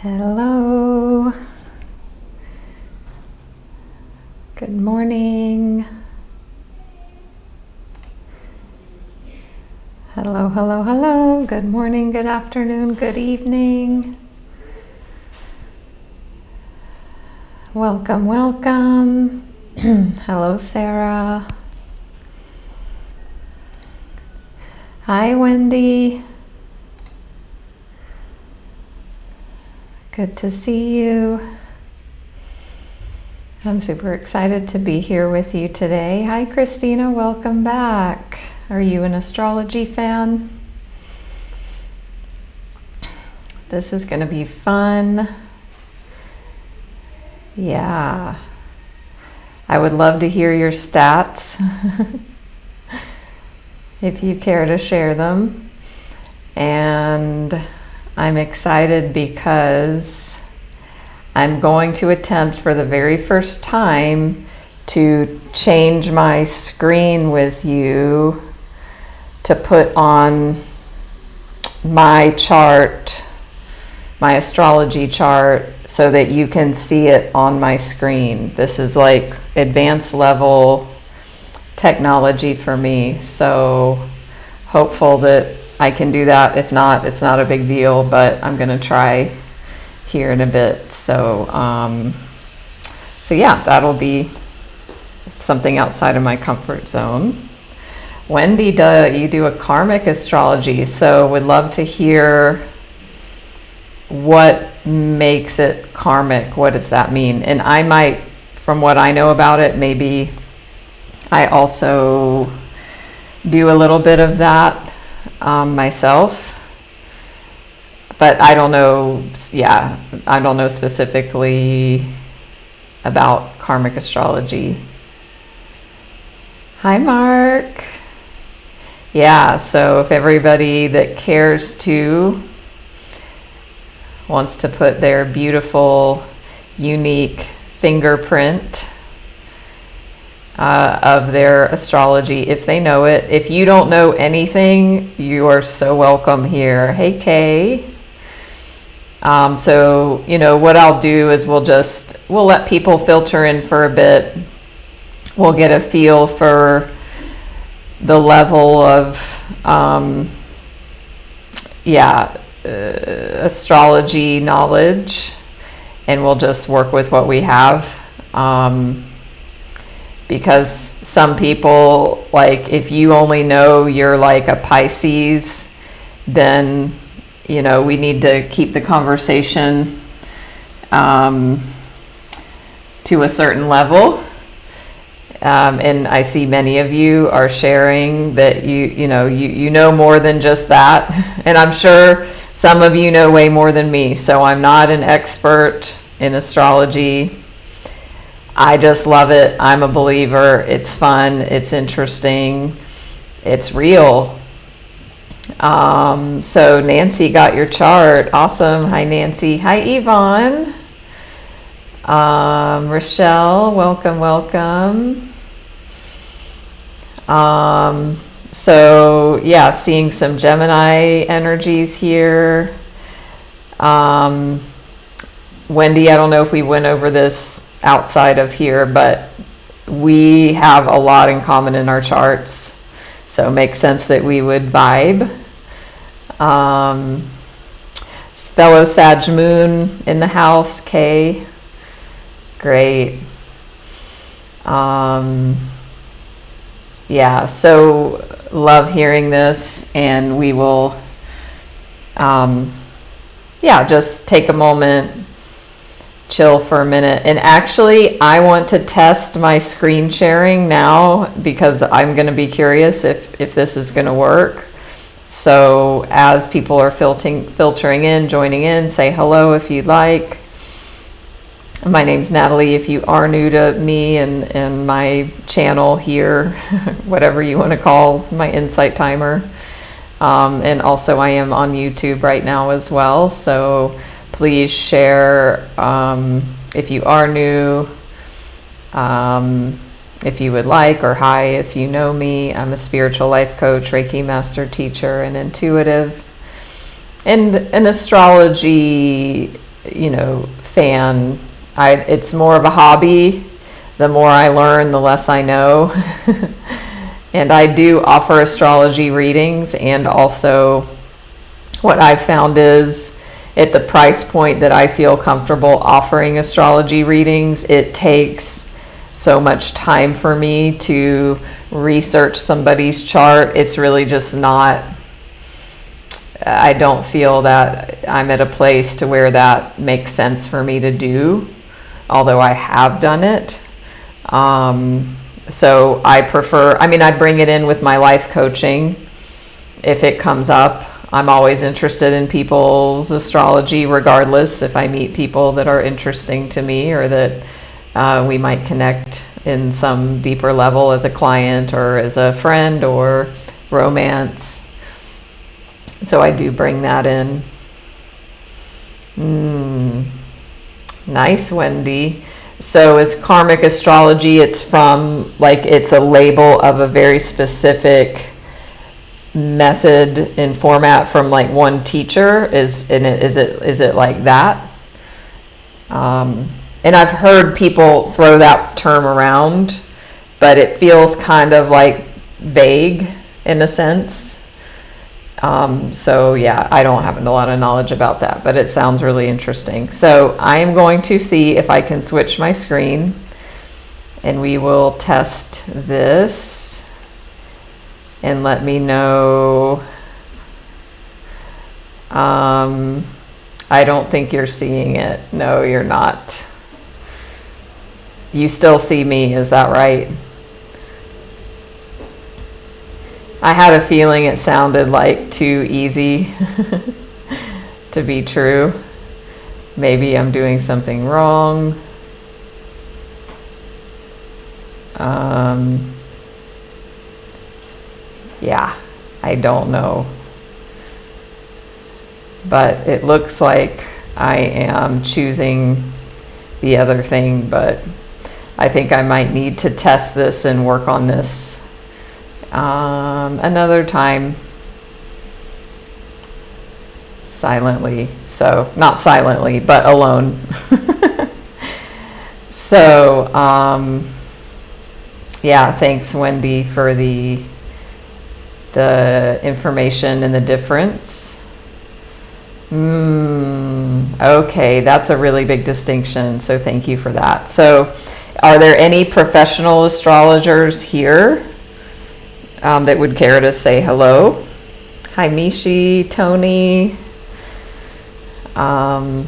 Hello. Good morning. Hello, hello, hello. Good morning, good afternoon, good evening. Welcome, welcome. Hello, Sarah. Hi, Wendy. Good to see you. I'm super excited to be here with you today. Hi, Christina. Welcome back. Are you an astrology fan? This is going to be fun. Yeah. I would love to hear your stats if you care to share them. And I'm excited because I'm going to attempt for the very first time to change my screen with you to put on my chart, my astrology chart, so that you can see it on my screen. This is like advanced level technology for me, so hopeful that I can do that. If not, it's not a big deal, but I'm going to try here in a bit. So yeah, that'll be something outside of my comfort zone. Wendy, you do a karmic astrology, so would love to hear what makes it karmic. What does that mean? And I might, from what I know about it, maybe I also do a little bit of that myself, but I don't know. Yeah, I don't know specifically about karmic astrology. Hi, Mark. Yeah, so if everybody that cares to wants to put their beautiful, unique fingerprint of their astrology, if they know it. If you don't know anything, you are so welcome here. Hey, Kay. So, you know, what I'll do is we'll let people filter in for a bit. We'll get a feel for the level of, astrology knowledge, and we'll just work with what we have. Because some people, like, if you only know you're like a Pisces, then, you know, we need to keep the conversation to a certain level. And I see many of you are sharing that you know more than just that. And I'm sure some of you know way more than me. So I'm not an expert in astrology. I just love it. I'm a believer. It's fun. It's interesting. It's real. So Nancy got your chart. Awesome. Hi, Nancy. Hi, Yvonne. Rochelle, welcome, welcome. So yeah, seeing some Gemini energies here. Wendy, I don't know if we went over this outside of here, but we have a lot in common in our charts, so it makes sense that we would vibe. Fellow Sag Moon in the house, Kay. Great. Yeah, so love hearing this, and we will just take a moment, chill for a minute. And actually, I want to test my screen sharing now because I'm going to be curious if this is going to work. So as people are filtering in, joining in, say hello if you'd like. My name's Natalie. If you are new to me and my channel here, whatever you want to call my insight timer. And also I am on YouTube right now as well. So please share if you are new, if you would like, or hi if you know me. I'm a spiritual life coach, Reiki master teacher, and intuitive. And an astrology fan. It's more of a hobby. The more I learn, the less I know. And I do offer astrology readings, and also what I've found is at the price point that I feel comfortable offering astrology readings, it takes so much time for me to research somebody's chart. It's really just not, I don't feel that I'm at a place to where that makes sense for me to do, although I have done it. So I prefer, I bring it in with my life coaching if it comes up. I'm always interested in people's astrology, regardless if I meet people that are interesting to me or that we might connect in some deeper level as a client or as a friend or romance. So I do bring that in. Nice, Wendy. So is karmic astrology, it's from, it's a label of a very specific method and format from one teacher? Is it like that? And I've heard people throw that term around, but it feels kind of vague in a sense. So yeah, I don't have a lot of knowledge about that, but it sounds really interesting. So I am going to see if I can switch my screen, and we will test this, and let me know. I don't think you're seeing it. No, you're not. You still see me, is that right? I had a feeling it sounded too easy to be true. Maybe I'm doing something wrong. Yeah, I don't know. But it looks like I am choosing the other thing, but I think I might need to test this and work on this another time silently. So not silently, but alone. So yeah, thanks Wendy for the information and the difference. Okay, that's a really big distinction, so thank you for that. So are there any professional astrologers here that would care to say hello? Hi Mishi, Tony, hi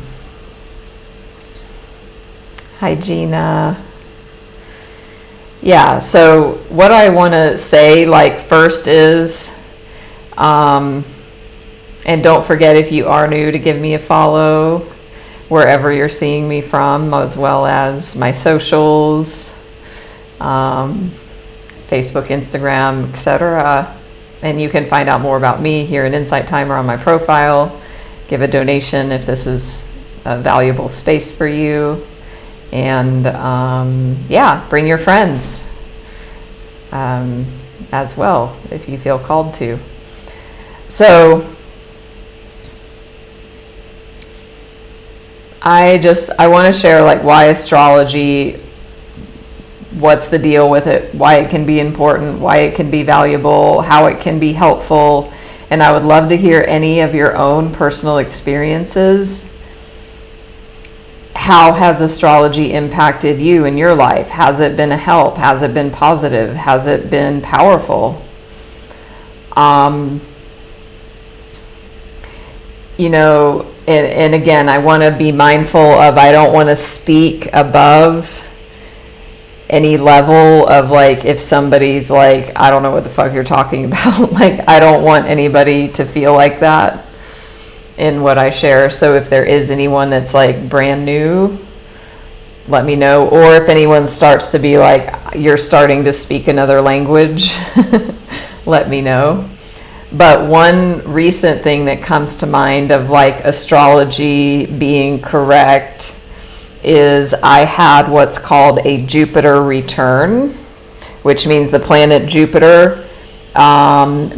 Gina. Yeah, so what I want to say first is and don't forget, if you are new, to give me a follow wherever you're seeing me from, as well as my socials, Facebook, Instagram, etc. And you can find out more about me here in Insight Timer on my profile. Give a donation if this is a valuable space for you. And yeah, bring your friends as well if you feel called to. So I want to share why astrology, what's the deal with it, why it can be important, why it can be valuable, how it can be helpful. And I would love to hear any of your own personal experiences. How has astrology impacted you in your life? Has it been a help? Has it been positive? Has it been powerful? And again, I want to be mindful of, I don't want to speak above any level of if somebody's I don't know what the fuck you're talking about. I don't want anybody to feel like that in what I share. So if there is anyone that's brand new, let me know. Or if anyone starts to be you're starting to speak another language, let me know. But one recent thing that comes to mind of astrology being correct is I had what's called a Jupiter return, which means the planet Jupiter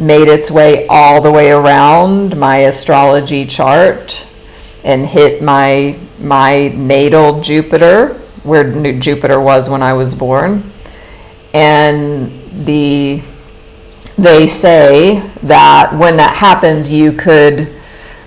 made its way all the way around my astrology chart and hit my my natal Jupiter, where Jupiter was when I was born. And they say that when that happens, you could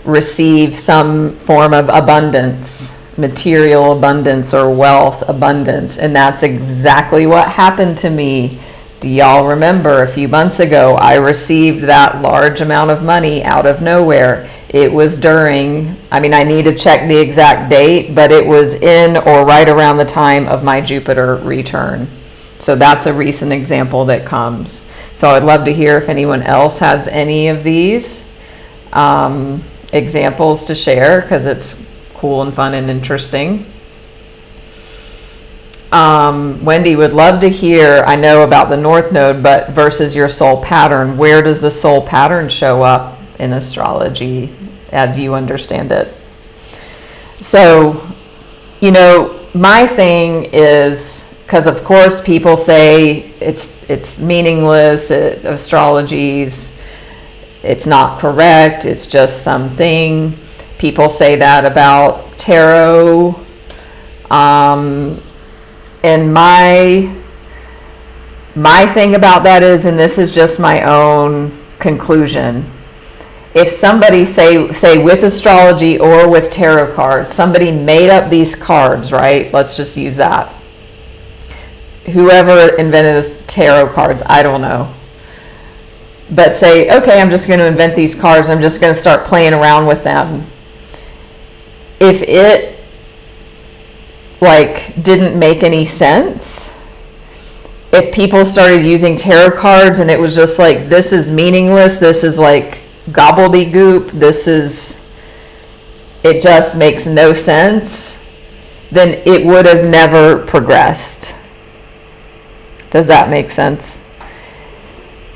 receive some form of abundance, material abundance or wealth abundance. And that's exactly what happened to me. Do y'all remember a few months ago, I received that large amount of money out of nowhere. It was during, I need to check the exact date, but it was in or right around the time of my Jupiter return. So that's a recent example that comes. So I'd love to hear if anyone else has any of these examples to share, because it's cool and fun and interesting. Wendy would love to hear, I know about the North Node, but versus your soul pattern, where does the soul pattern show up in astrology as you understand it? So, my thing is, because of course people say it's meaningless, astrology's, it's not correct, it's just something. People say that about tarot. And my thing about that is, and this is just my own conclusion, if somebody say with astrology or with tarot cards, somebody made up these cards, right? Let's just use that. Whoever invented tarot cards, I don't know. But say, okay, I'm just going to invent these cards. I'm just going to start playing around with them. If it didn't make any sense, if people started using tarot cards and it was just like, this is meaningless, this is like gobbledygook, it just makes no sense, then it would have never progressed. Does that make sense?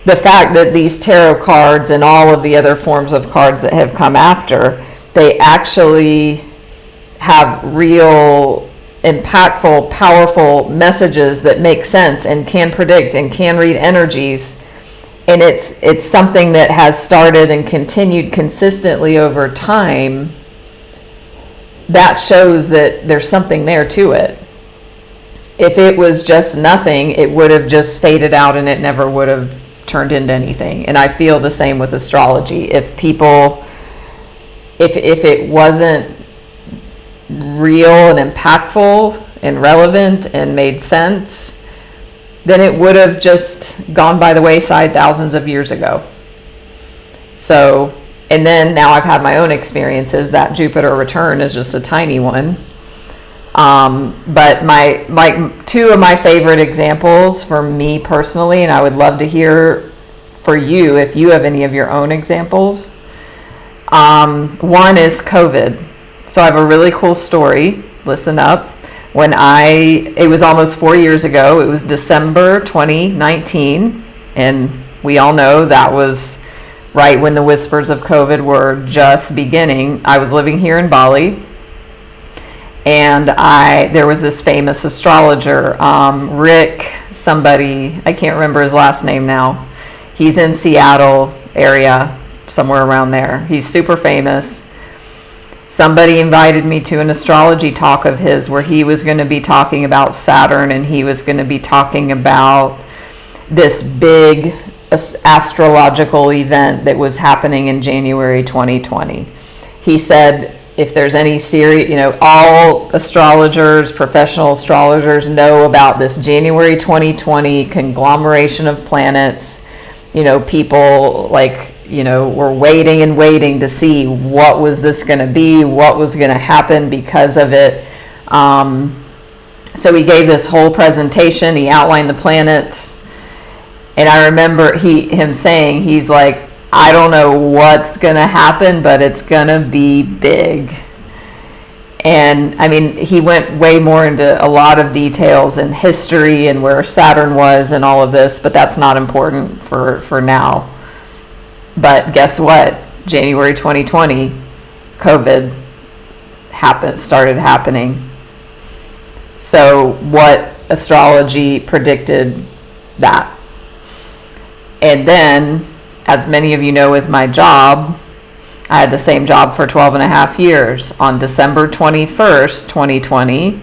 The fact that these tarot cards and all of the other forms of cards that have come after, they actually have real impactful, powerful messages that make sense and can predict and can read energies. And it's something that has started and continued consistently over time. That shows that there's something there to it. If it was just nothing, it would have just faded out and it never would have turned into anything. And I feel the same with astrology. If it wasn't real and impactful and relevant and made sense, then it would have just gone by the wayside thousands of years ago. So, and then now I've had my own experiences. That Jupiter return is just a tiny one. But two of my favorite examples for me personally, and I would love to hear for you if you have any of your own examples. One is COVID. So I have a really cool story. Listen up. It was almost 4 years ago. It was December 2019, and we all know that was right when the whispers of COVID were just beginning. I was living here in Bali, and there was this famous astrologer, Rick somebody, I can't remember his last name now. He's in Seattle area, somewhere around there. He's super famous. Somebody invited me to an astrology talk of his where he was going to be talking about Saturn, and he was going to be talking about this big astrological event that was happening in January 2020. He said, if there's any serious, all astrologers, professional astrologers know about this January 2020 conglomeration of planets. People were waiting and waiting to see what was this going to be, what was going to happen because of it. So he gave this whole presentation. He outlined the planets. And I remember him saying, he's like, I don't know what's going to happen, but it's going to be big. And he went way more into a lot of details and history and where Saturn was and all of this, but that's not important for now. But guess what? January 2020, COVID started happening. So what astrology predicted that? And then, as many of you know with my job, I had the same job for 12 and a half years. On December 21st, 2020,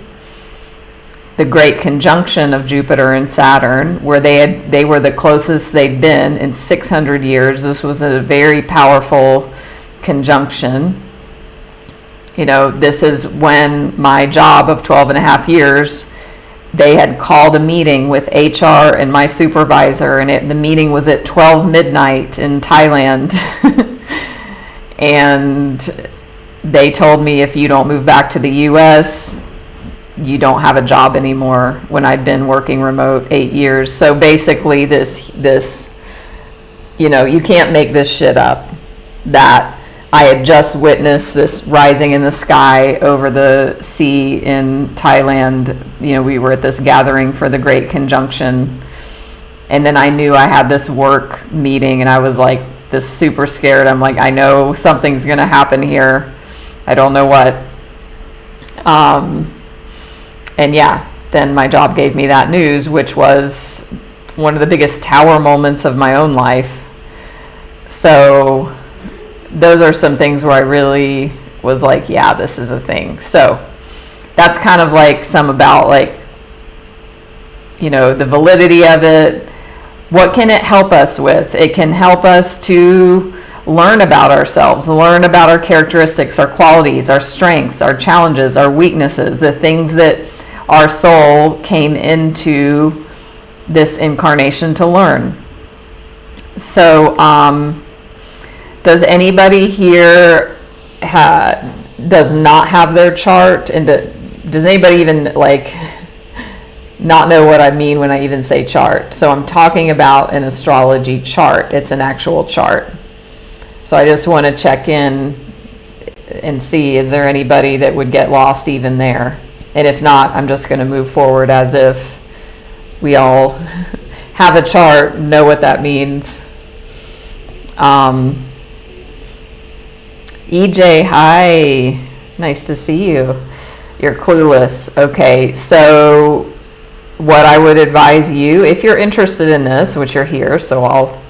the great conjunction of Jupiter and Saturn, where they were the closest they'd been in 600 years. This was a very powerful conjunction. You know, this is when my job of 12 and a half years, they had called a meeting with HR and my supervisor, and the meeting was at 12 midnight in Thailand. And they told me, if you don't move back to the US, you don't have a job anymore, when I'd been working remote 8 years. So basically this, you know, you can't make this shit up, that I had just witnessed this rising in the sky over the sea in Thailand. You know, we were at this gathering for the Great Conjunction. And then I knew I had this work meeting, and I was like this super scared. I'm like, I know something's going to happen here. I don't know what. And yeah, then my job gave me that news, which was one of the biggest tower moments of my own life. So those are some things where I really was like, yeah, this is a thing. So that's kind of like some about, like, you know, the validity of it. What can it help us with? It can help us to learn about ourselves, learn about our characteristics, our qualities, our strengths, our challenges, our weaknesses, the things that our soul came into this incarnation to learn. So, does anybody here does not have their chart? And does anybody even like not know what I mean when I even say chart? So I'm talking about an astrology chart. It's an actual chart. So I just want to check in and see, is there anybody that would get lost even there? And if not, I'm just going to move forward as if we all have a chart, know what that means. EJ, hi. Nice to see you. You're clueless. Okay, so what I would advise you, if you're interested in this, which you're here, so I'll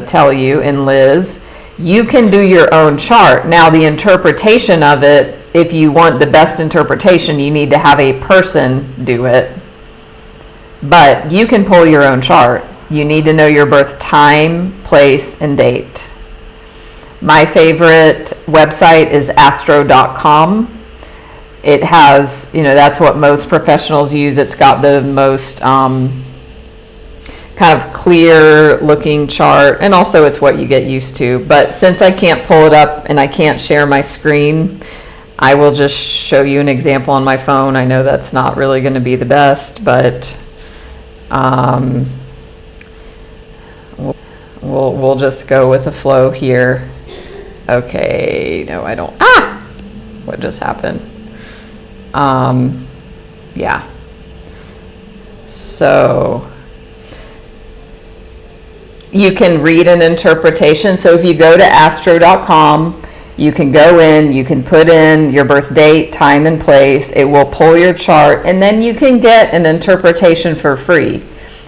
tell you, and Liz, you can do your own chart. Now, the interpretation of it, if you want the best interpretation, you need to have a person do it. But you can pull your own chart. You need to know your birth time, place, and date. My favorite website is astro.com. It has, you know, that's what most professionals use. It's got the most kind of clear looking chart, and also it's what you get used to. But since I can't pull it up and I can't share my screen, I will just show you an example on my phone. I know that's not really going to be the best, but we'll just go with the flow here. Okay, no, I don't. What just happened? Yeah. So you can read an interpretation. So if you go to astro.com, you can go in, you can put in your birth date, time, and place. It will pull your chart, and then you can get an interpretation for free.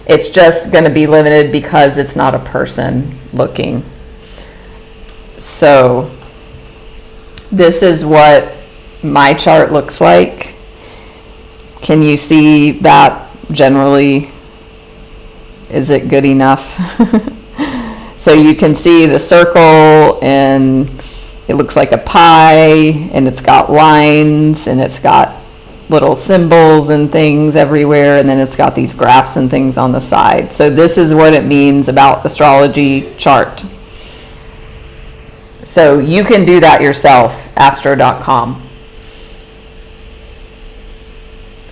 It's just going to be limited because it's not a person looking. So this is what my chart looks like. Can you see that generally? Is it good enough? So you can see the circle, and it looks like a pie, and it's got lines, and it's got little symbols and things everywhere, and then it's got these graphs and things on the side. So this is what it means about astrology chart. So you can do that yourself, astro.com.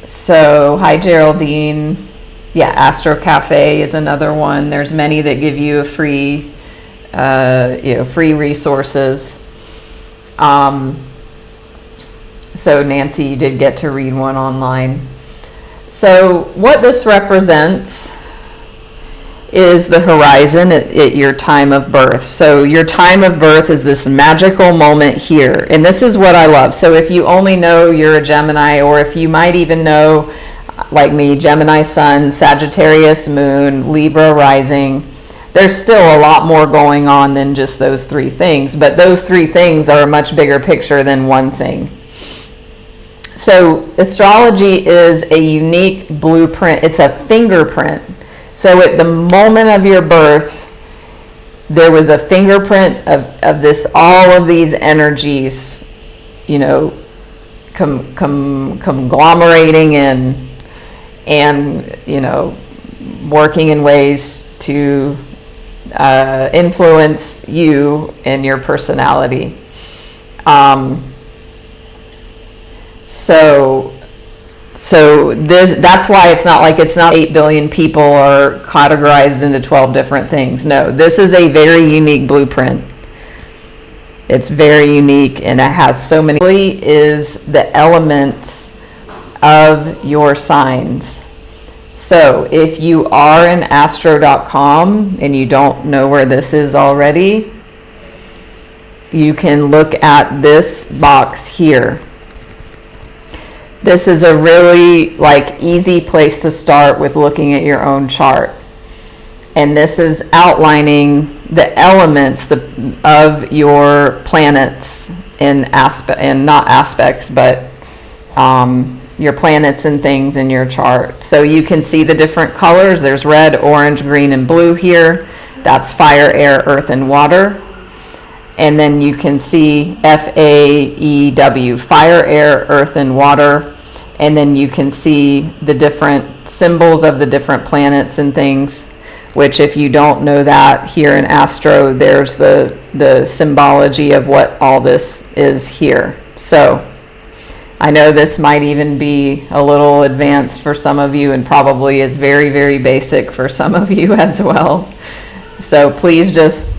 So hi Geraldine. Yeah, Astro Cafe is another one. There's many that give you a free free resources. So Nancy, you did get to read one online. So what this represents is the horizon at your time of birth. So your time of birth is this magical moment here. And this is what I love. So if you only know you're a Gemini, or if you might even know, like me, Gemini Sun, Sagittarius Moon, Libra rising, there's still a lot more going on than just those three things, but those three things are a much bigger picture than one thing. So astrology is a unique blueprint. It's a fingerprint. So at the moment of your birth, there was a fingerprint of this, all of these energies, you know, conglomerating in, and, you know, working in ways to influence you and your personality. So that's why it's not like it's not 8 billion people are categorized into 12 different things. No, this is a very unique blueprint. It's very unique, and it has so many. Is the elements of your signs. So if you are in astro.com and you don't know where this is already, you can look at this box here. This is a really easy place to start with looking at your own chart. And this is outlining the elements of your planets and not aspects, but your planets and things in your chart. So you can see the different colors. There's red, orange, green, and blue here. That's fire, air, earth, and water. And then you can see FAEW, fire, air, earth, and water. And then you can see the different symbols of the different planets and things, which if you don't know that, here in Astro, there's the symbology of what all this is here. So I know this might even be a little advanced for some of you, and probably is very, very basic for some of you as well. So please just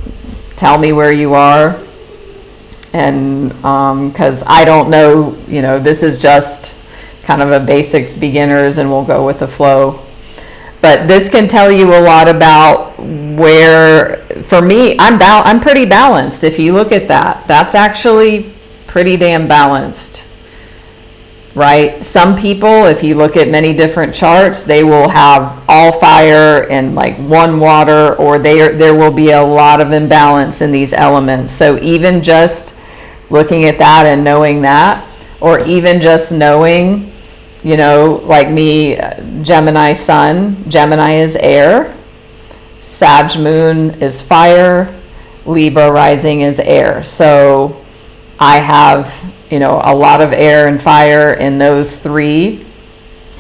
tell me where you are. And because I don't know, you know, this is just kind of a basics beginners, and we'll go with the flow. But this can tell you a lot about where, for me, I'm pretty balanced. If you look at that, that's actually pretty damn balanced, right? Some people, if you look at many different charts, they will have all fire and one water, or there will be a lot of imbalance in these elements. So even just looking at that and knowing that, or even just knowing, you know, like me, Gemini Sun, Gemini is air, Sag Moon is fire, Libra rising is air. So I have, you know, a lot of air and fire in those three.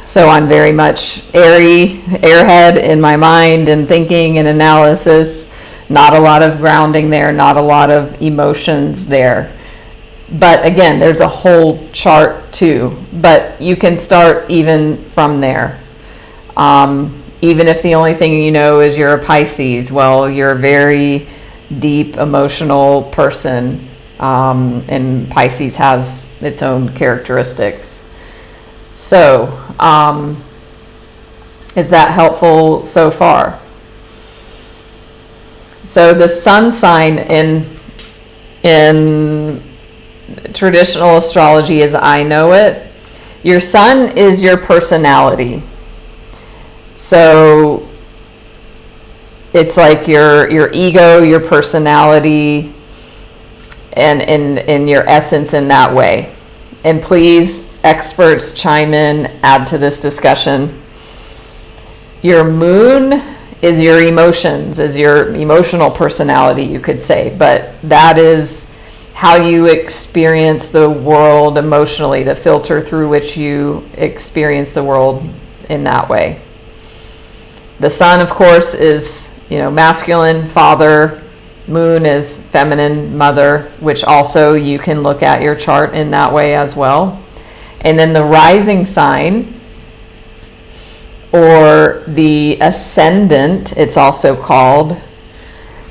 So I'm very much airy, airhead in my mind and thinking and analysis. Not a lot of grounding there, not a lot of emotions there. But again, there's a whole chart too, but you can start even from there. Even if the only thing you know is you're a Pisces, well, you're a very deep emotional person, and Pisces has its own characteristics. So, is that helpful so far? So the sun sign in traditional astrology, as I know it, your sun is your personality. So it's like your ego, your personality, and your essence in that way. And please, experts, chime in, add to this discussion. Your moon is your emotions, is your emotional personality, you could say, but that is how you experience the world emotionally, the filter through which you experience the world in that way. The sun, of course, is, you know, masculine, father. Moon is feminine, mother, which also you can look at your chart in that way as well. And then the rising sign, or the ascendant, it's also called.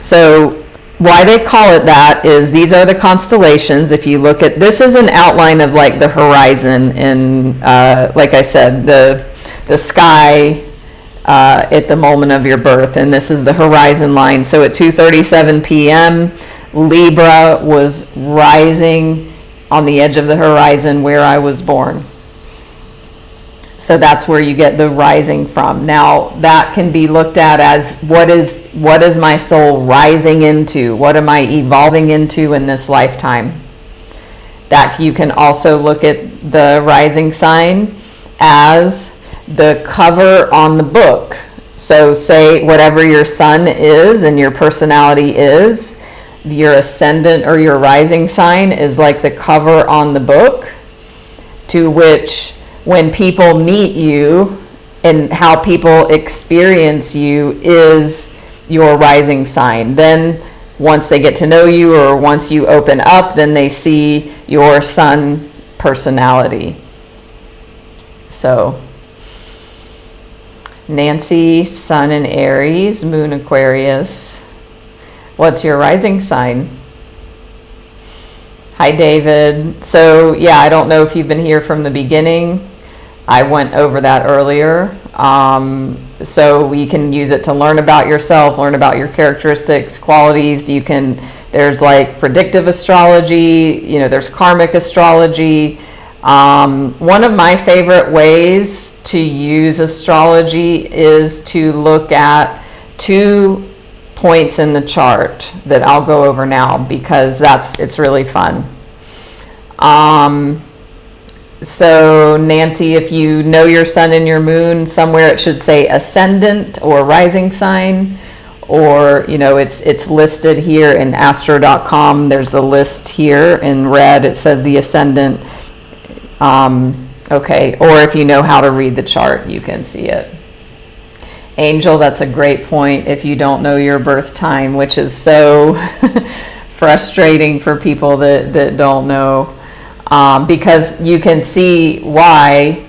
So why they call it that is these are the constellations. If you look at, this is an outline of the horizon, and like I said, the sky at the moment of your birth, and this is the horizon line. So at 2:37 p.m., Libra was rising on the edge of the horizon where I was born. So that's where you get the rising from. Now that can be looked at as what is my soul rising into? What am I evolving into in this lifetime? That you can also look at the rising sign as the cover on the book. So say whatever your sun is and your personality is, your ascendant or your rising sign is like the cover on the book, to which when people meet you and how people experience you is your rising sign. Then once they get to know you, or once you open up, then they see your sun personality. So Nancy, Sun in Aries, Moon Aquarius. What's your rising sign? Hi, David. So yeah, I don't know if you've been here from the beginning. I went over that earlier. So you can use it to learn about yourself, learn about your characteristics, qualities. There's like predictive astrology, there's karmic astrology. One of my favorite ways to use astrology is to look at 2 points in the chart that I'll go over now, because it's really fun. So Nancy, if you know your sun and your moon, somewhere it should say ascendant or rising sign, or it's listed here in astro.com. There's the list here in red. It says the ascendant. Okay, or if you know how to read the chart, you can see it. Angel, that's a great point. If you don't know your birth time, which is so frustrating for people that don't know. Because you can see why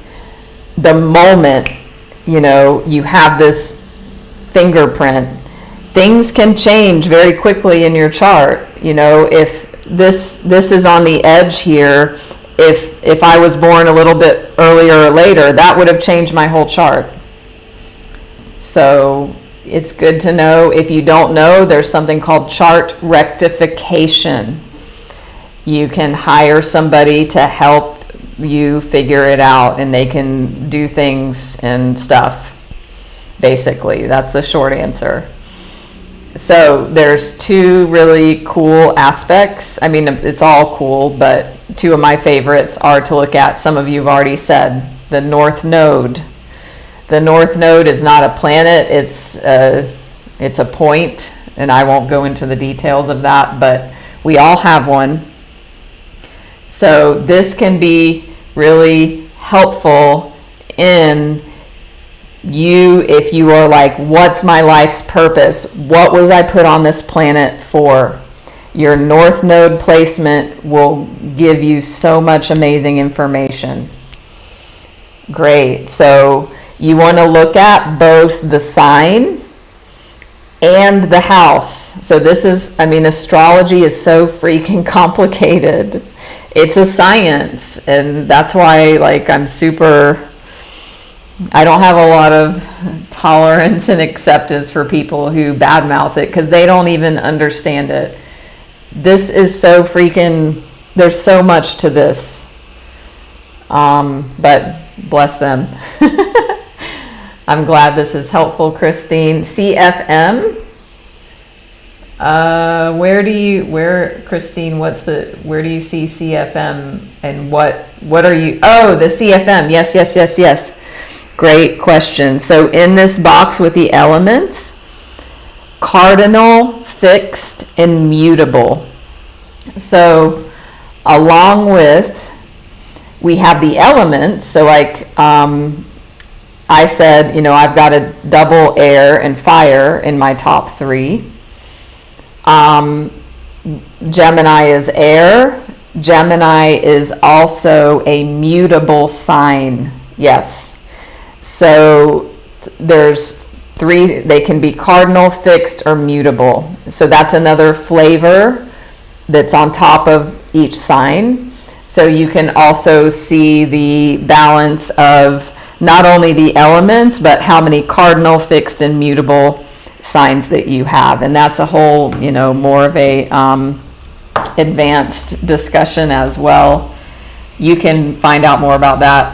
the moment, you have this fingerprint, things can change very quickly in your chart. If this is on the edge here, if I was born a little bit earlier or later, that would have changed my whole chart. So it's good to know. If you don't know, there's something called chart rectification. You can hire somebody to help you figure it out, and they can do things and stuff. Basically, that's the short answer. So there's 2 really cool aspects. I mean, it's all cool, but 2 of my favorites are to look at. Some of you have already said the North Node. The North Node is not a planet. It's a point, and I won't go into the details of that, but we all have one. So this can be really helpful in you if you are like, what's my life's purpose? What was I put on this planet for? Your North Node placement will give you so much amazing information. Great. So you want to look at both the sign and the house. So astrology is so freaking complicated. It's a science, and that's why I don't have a lot of tolerance and acceptance for people who badmouth it, because they don't even understand it. This is so there's so much to this. But bless them. I'm glad this is helpful, Christine. CFM. Christine, where do you see CFM, and what are you? Oh, the CFM. Yes. Great question. So in this box with the elements, cardinal, fixed, and mutable. So along with, we have the elements. So I said, I've got a double air and fire in my top 3. Gemini is air. Gemini is also a mutable sign. Yes. So there's 3, they can be cardinal, fixed, or mutable. So that's another flavor that's on top of each sign. So you can also see the balance of not only the elements, but how many cardinal, fixed, and mutable signs that you have. And that's a whole, more of a advanced discussion as well. You can find out more about that.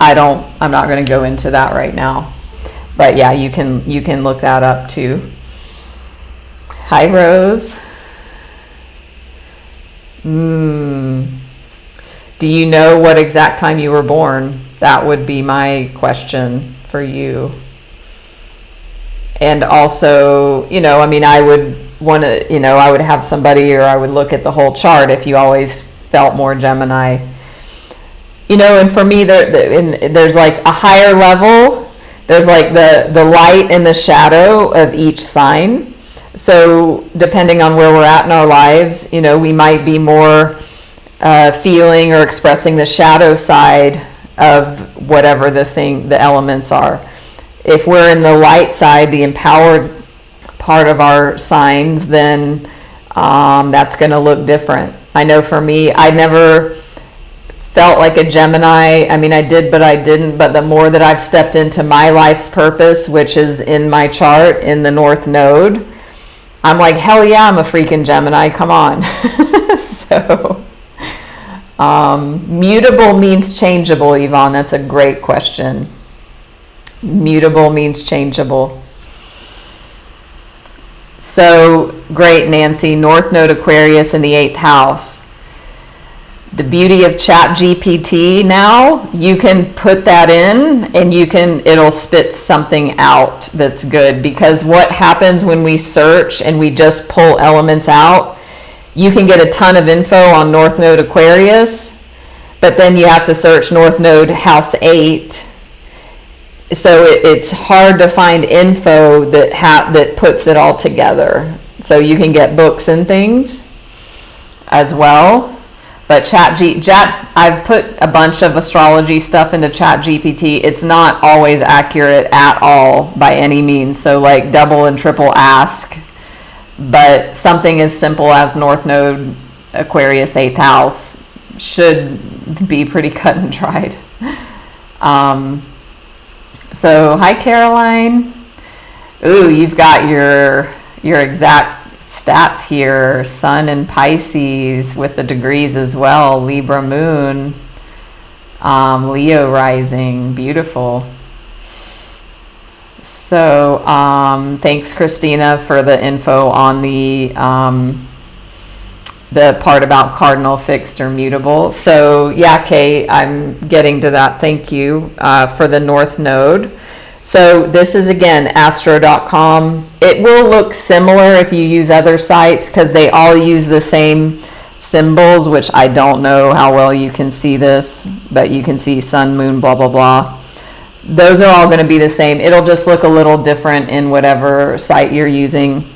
I'm not going to go into that right now. But yeah, you can look that up too. Hi, Rose. Do you know what exact time you were born? That would be my question for you. And also, I would want to, I would have somebody, or I would look at the whole chart if you always felt more Gemini. And for me, there's like a higher level. There's like the light and the shadow of each sign. So depending on where we're at in our lives, we might be more feeling or expressing the shadow side of whatever the elements are. If we're in the light side, the empowered part of our signs, then that's going to look different. I know for me, I never felt like a Gemini. I mean, I did, but I didn't. But the more that I've stepped into my life's purpose, which is in my chart in the North Node, I'm like, hell yeah, I'm a freaking Gemini. Come on. So, mutable means changeable, Yvonne. That's a great question. Mutable means changeable. So, great, Nancy. North Node Aquarius in the 8th house. The beauty of ChatGPT now, you can put that in and it'll spit something out that's good, because what happens when we search and we just pull elements out, you can get a ton of info on North Node Aquarius, but then you have to search North Node House 8. So it's hard to find info that puts it all together. So you can get books and things as well. But I've put a bunch of astrology stuff into ChatGPT. It's not always accurate at all by any means. So like double and triple ask. But something as simple as North Node Aquarius 8th house should be pretty cut and dried. So hi, Caroline. Ooh, you've got your exact stats here. Sun and Pisces with the degrees as well. Libra moon, Leo rising. Beautiful. So thanks, Christina, for the info on the part about cardinal, fixed, or mutable. So yeah, Kay, I'm getting to that. Thank you for the North Node. So this is, again, astro.com. It will look similar if you use other sites, because they all use the same symbols, which I don't know how well you can see this, but you can see sun, moon, blah, blah, blah. Those are all going to be the same. It'll just look a little different in whatever site you're using.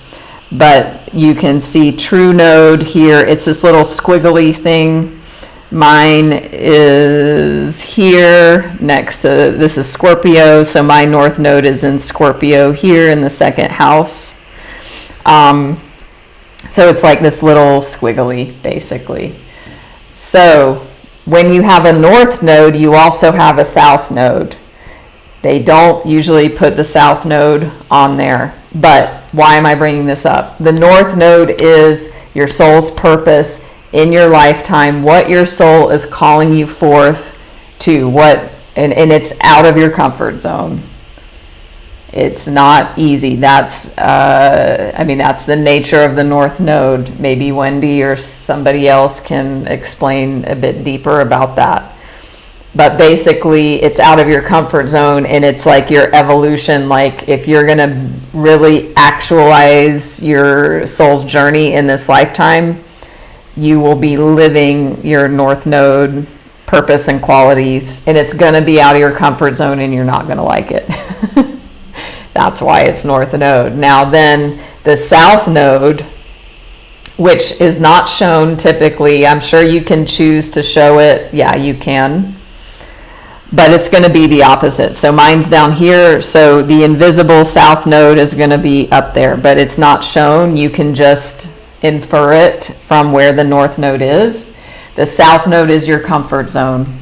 But you can see true node here. It's this little squiggly thing. Mine is here next to, this is Scorpio, so my North Node is in Scorpio here in the 2nd house. So it's like this little squiggly, basically. So when you have a North Node, you also have a South Node. They don't usually put the South Node on there, but why am I bringing this up? The North Node is your soul's purpose in your lifetime, what your soul is calling you forth to, and it's out of your comfort zone. It's not easy. That's the nature of the North Node. Maybe Wendy or somebody else can explain a bit deeper about that. But basically, it's out of your comfort zone, and it's like your evolution. Like if you're gonna really actualize your soul's journey in this lifetime, you will be living your North Node purpose and qualities, and it's going to be out of your comfort zone, and you're not going to like it. That's why it's North Node. Now then, the South Node, which is not shown typically, I'm sure you can choose to show it. Yeah, you can. But it's going to be the opposite. So mine's down here, so the invisible South Node is going to be up there, but it's not shown. You can just infer it from where the North Node is. The South Node is your comfort zone.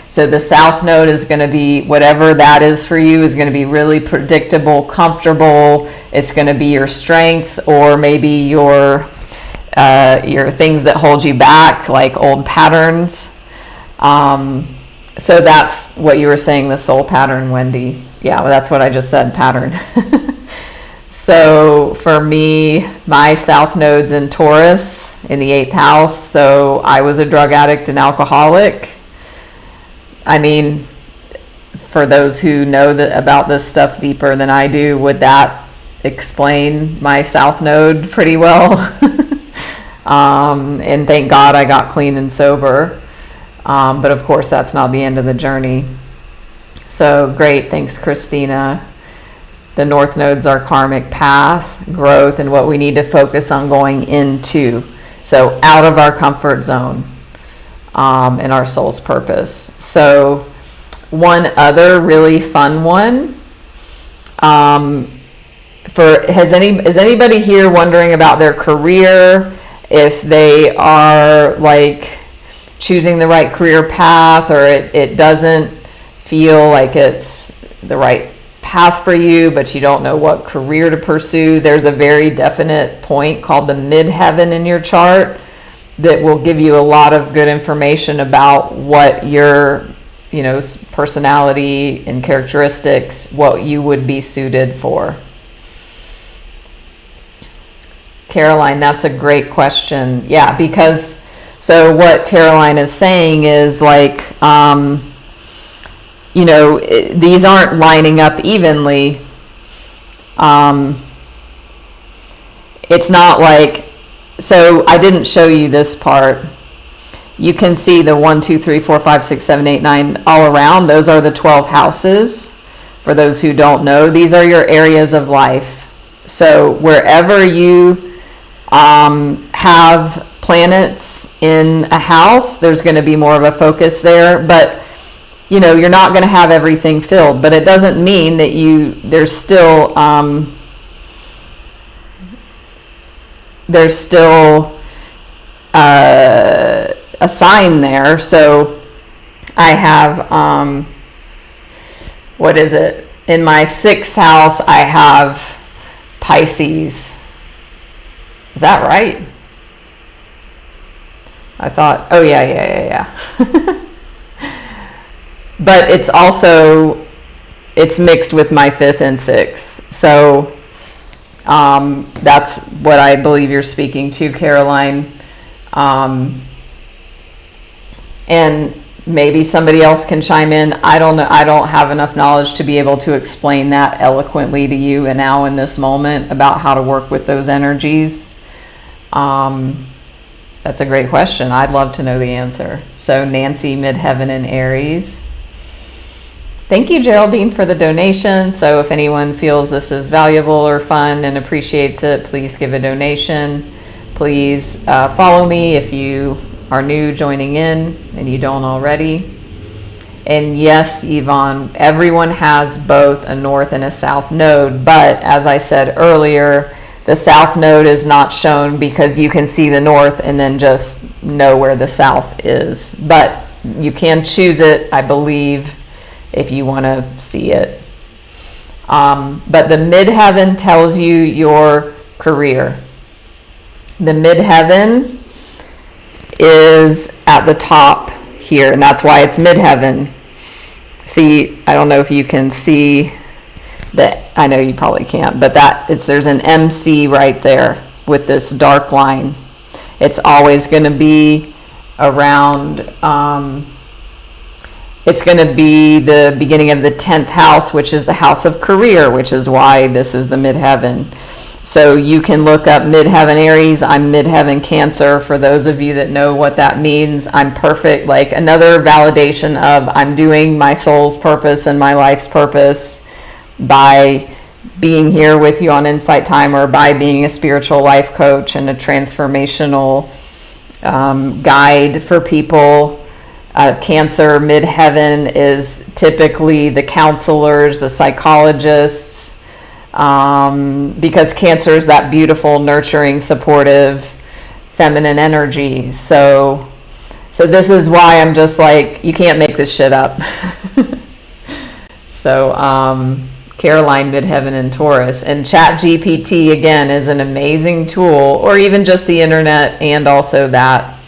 So the South Node is going to be, whatever that is for you, is going to be really predictable, comfortable. It's going to be your strengths, or maybe your things that hold you back, like old patterns. So that's what you were saying, the soul pattern, Wendy. Yeah, well, that's what I just said, pattern. So for me, my South Node's in Taurus in the 8th house. So I was a drug addict and alcoholic. I mean, for those who know about this stuff deeper than I do, would that explain my South Node pretty well? And thank God I got clean and sober. But of course, that's not the end of the journey. So great. Thanks, Christina. The North Nodes are karmic path, growth, and what we need to focus on going into. So out of our comfort zone, and our soul's purpose. So one other really fun one. Is anybody here wondering about their career? If they are like choosing the right career path, or it doesn't feel like it's the right path for you, but you don't know what career to pursue, there's a very definite point called the midheaven in your chart that will give you a lot of good information about what your, personality and characteristics, what you would be suited for. Caroline, that's a great question. Yeah, because so what Caroline is saying is like, these aren't lining up evenly. It's not like, so I didn't show you this part. You can see the 1, 2, 3, 4, 5, 6, 7, 8, 9 all around. Those are the 12 houses. For those who don't know, these are your areas of life. So wherever you have planets in a house, there's going to be more of a focus there. But you're not going to have everything filled, but it doesn't mean that there's still a sign there. So I have, what is it? In my 6th house, I have Pisces. Is that right? I thought, oh yeah. But it's mixed with my 5th and 6th. So that's what I believe you're speaking to, Caroline. And maybe somebody else can chime in. I don't know. I don't have enough knowledge to be able to explain that eloquently to you and now in this moment about how to work with those energies. That's a great question. I'd love to know the answer. So Nancy, midheaven in Aries. Thank you, Geraldine, for the donation. So if anyone feels this is valuable or fun and appreciates it, please give a donation. Please follow me if you are new joining in and you don't already. And yes, Yvonne, everyone has both a north and a south node, but as I said earlier, the south node is not shown because you can see the north and then just know where the south is. But you can choose it, I believe, if you want to see it. But the midheaven tells you your career. The midheaven is at the top here, and that's why it's midheaven. See, I don't know if you can see that. I know you probably can't, but there's an MC right there with this dark line. It's always going to be around, it's going to be the beginning of the 10th house, which is the house of career, which is why this is the midheaven. So you can look up midheaven Aries. I'm midheaven Cancer. For those of you that know what that means, I'm perfect. Like another validation of I'm doing my soul's purpose and my life's purpose by being here with you on Insight Time, or by being a spiritual life coach and a transformational guide for people. Cancer midheaven is typically the counselors, the psychologists, because Cancer is that beautiful, nurturing, supportive, feminine energy. So this is why I'm just like, you can't make this shit up. So Caroline, midheaven in Taurus. And ChatGPT, again, is an amazing tool, or even just the internet, and also that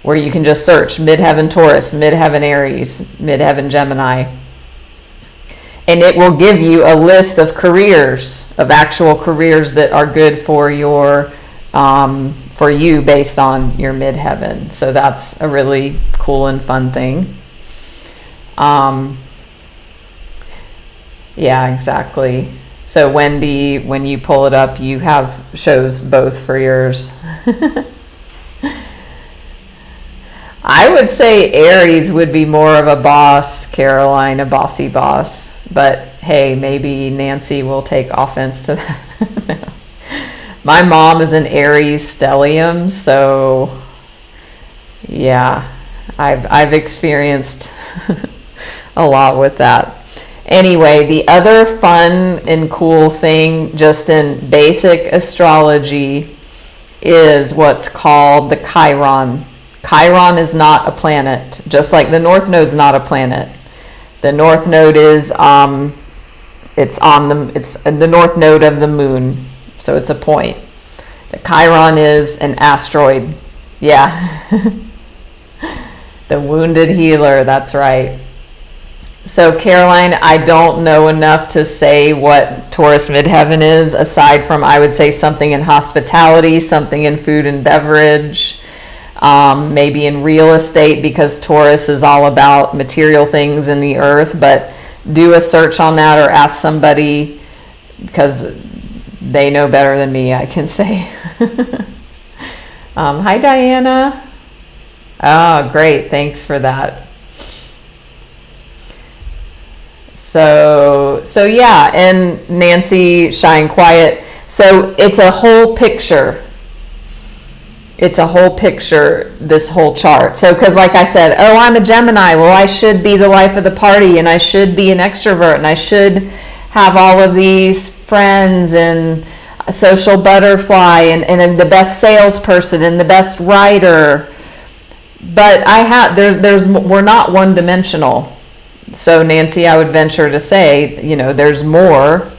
where you can just search midheaven Taurus, midheaven Aries, midheaven Gemini. And it will give you a list of careers, of actual careers that are good for your, for you based on your midheaven. So that's a really cool and fun thing. Yeah, exactly. So Wendy, when you pull it up, you have shows both for yours. I would say Aries would be more of a boss, Caroline, a bossy boss. But hey, maybe Nancy will take offense to that. No. My mom is an Aries stellium, so yeah, I've experienced a lot with that. Anyway, the other fun and cool thing just in basic astrology is what's called the Chiron. Chiron is not a planet, just like the North Node's not a planet. The North Node is it's the North Node of the moon, so it's a point. The Chiron is an asteroid. Yeah. The wounded healer, that's right. So Caroline, I don't know enough to say what Taurus midheaven is, aside from I would say something in hospitality, something in food and beverage, maybe in real estate, because Taurus is all about material things in the earth. But do a search on that or ask somebody, because they know better than me, I can say. Hi, Diana. Oh, great. Thanks for that. So yeah, and Nancy, shine quiet. So it's a whole picture. It's a whole picture, this whole chart. So, because like I said, oh, I'm a Gemini. Well, I should be the life of the party, and I should be an extrovert, and I should have all of these friends, and a social butterfly, and the best salesperson, and the best writer. But we're not one-dimensional. So Nancy, I would venture to say, there's more,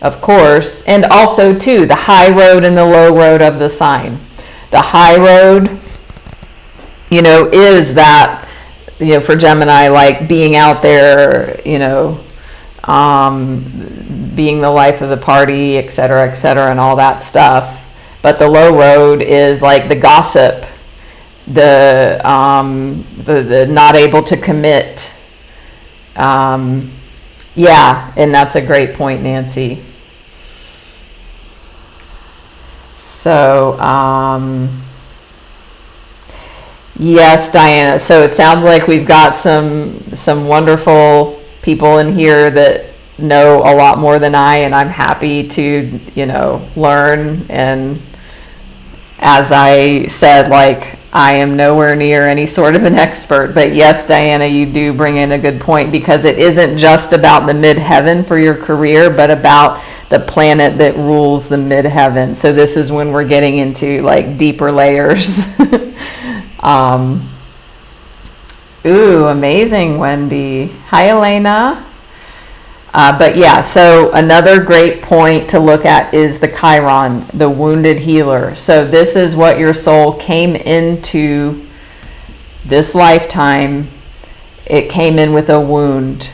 of course, and also too, the high road and the low road of the sign. The high road, is that, for Gemini, like being out there, being the life of the party, et cetera, and all that stuff. But the low road is like the gossip, the not able to commit. Yeah, and that's a great point, Nancy. So, yes, Diana. So it sounds like we've got some wonderful people in here that know a lot more than I, and I'm happy to, learn. And as I said, like, I am nowhere near any sort of an expert, but yes, Diana, you do bring in a good point, because it isn't just about the midheaven for your career, but about the planet that rules the midheaven. So this is when we're getting into like deeper layers. Ooh, amazing, Wendy. Hi, Elena. But yeah, so another great point to look at is the Chiron, the wounded healer. So this is what your soul came into this lifetime. It came in with a wound.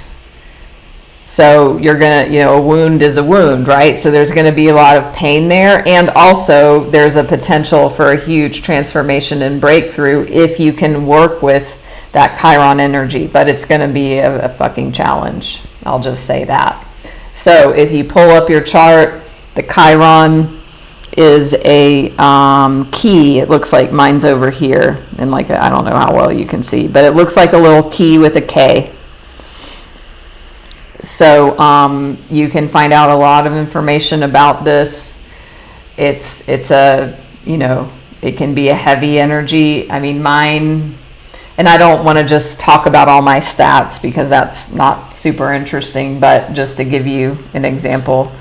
So you're going to, a wound is a wound, right? So there's going to be a lot of pain there. And also there's a potential for a huge transformation and breakthrough if you can work with that Chiron energy. But it's going to be a fucking challenge. I'll just say that. So if you pull up your chart, the Chiron is a key. It looks like mine's over here. And like, I don't know how well you can see, but it looks like a little key with a K. So you can find out a lot of information about this. It's a, it can be a heavy energy. I mean, mine, and I don't want to just talk about all my stats because that's not super interesting, but just to give you an example,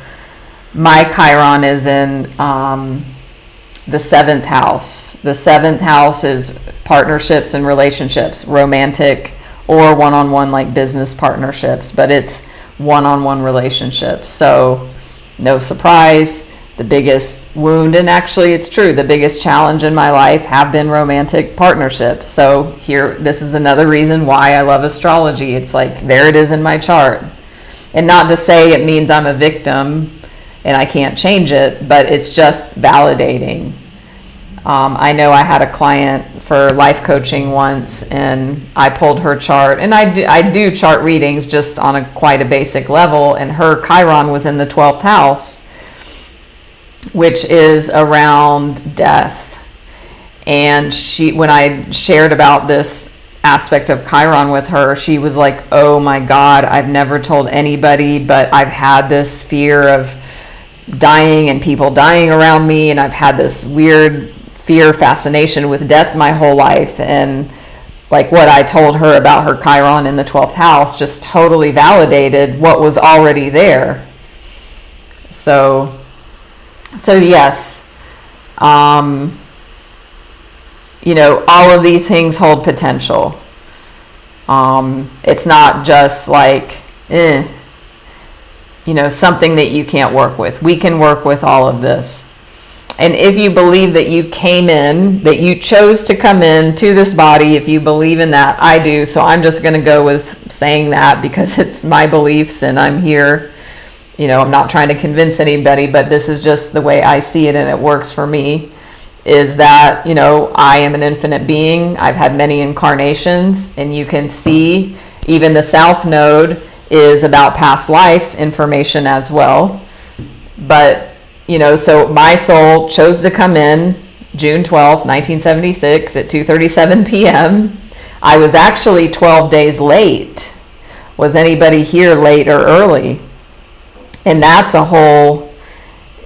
my Chiron is in the 7th house. The 7th house is partnerships and relationships, romantic or one-on-one like business partnerships, but it's one-on-one relationships. So no surprise, the biggest wound, and actually it's true, the biggest challenge in my life have been romantic partnerships. So here, this is another reason why I love astrology. It's like, there it is in my chart. And not to say it means I'm a victim and I can't change it, but it's just validating. I know I had a client for life coaching once, and I pulled her chart, and I do chart readings just on quite a basic level, and her Chiron was in the 12th house, which is around death. And when I shared about this aspect of Chiron with her, she was like, oh my God, I've never told anybody, but I've had this fear of dying and people dying around me, and I've had this weird fear fascination with death my whole life. And like what I told her about her Chiron in the 12th house just totally validated what was already there. So yes, you know, all of these things hold potential. It's not just like, you know, something that you can't work with. We can work with all of this. And if you believe that you came in, that you chose to come in to this body, if you believe in that, I do. So I'm just going to go with saying that because it's my beliefs and I'm here. You know, I'm not trying to convince anybody, but this is just the way I see it and it works for me, is that, you know, I am an infinite being. I've had many incarnations, and you can see even the South Node is about past life information as well. But you know, so my soul chose to come in June 12th, 1976 at 2:37 p.m. I was actually 12 days late. Was anybody here late or early? And that's a whole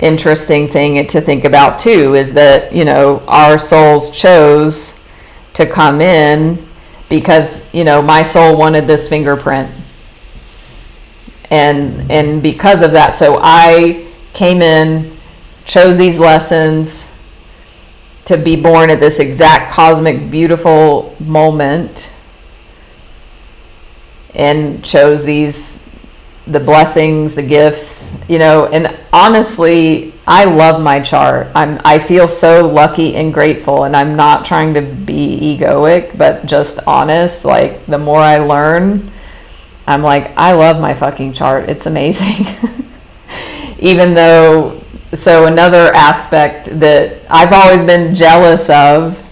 interesting thing to think about too, is that, you know, our souls chose to come in because, you know, my soul wanted this fingerprint. And because of that, so I came in, chose these lessons to be born at this exact cosmic beautiful moment, and chose the blessings, the gifts, you know. And honestly, I love my chart. I feel so lucky and grateful, and I'm not trying to be egoic, but just honest. Like, the more I learn, I'm like, I love my fucking chart. It's amazing. Even though, so another aspect that I've always been jealous of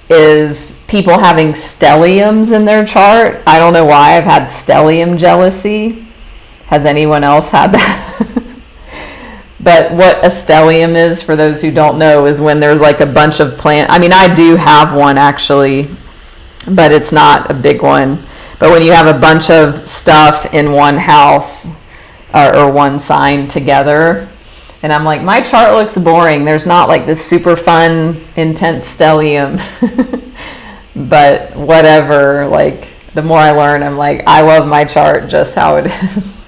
is people having stelliums in their chart. I don't know why I've had stellium jealousy. Has anyone else had that? But what a stellium is, for those who don't know, is when there's like a bunch of plant. I mean, I do have one actually, but it's not a big one. But when you have a bunch of stuff in one house or one sign together, and I'm like, my chart looks boring. There's not like this super fun, intense stellium. But whatever, like, the more I learn, I'm like, I love my chart just how it is.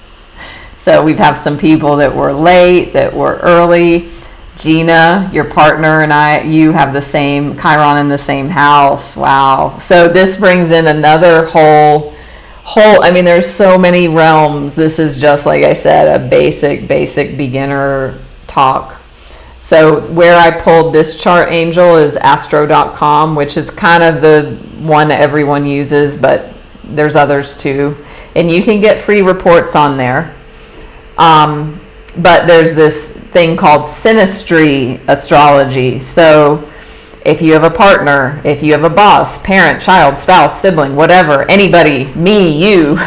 So we have some people that were late, that were early. Gina, your partner, and you have the same Chiron in the same house. Wow. So this brings in another whole, I mean, there's so many realms. This is just, like I said, a basic beginner talk. So where I pulled this chart, Angel, is astro.com, which is kind of the one that everyone uses, but there's others too. And you can get free reports on there. But there's this thing called synastry astrology. So if you have a partner, if you have a boss, parent, child, spouse, sibling, whatever, anybody, me, you,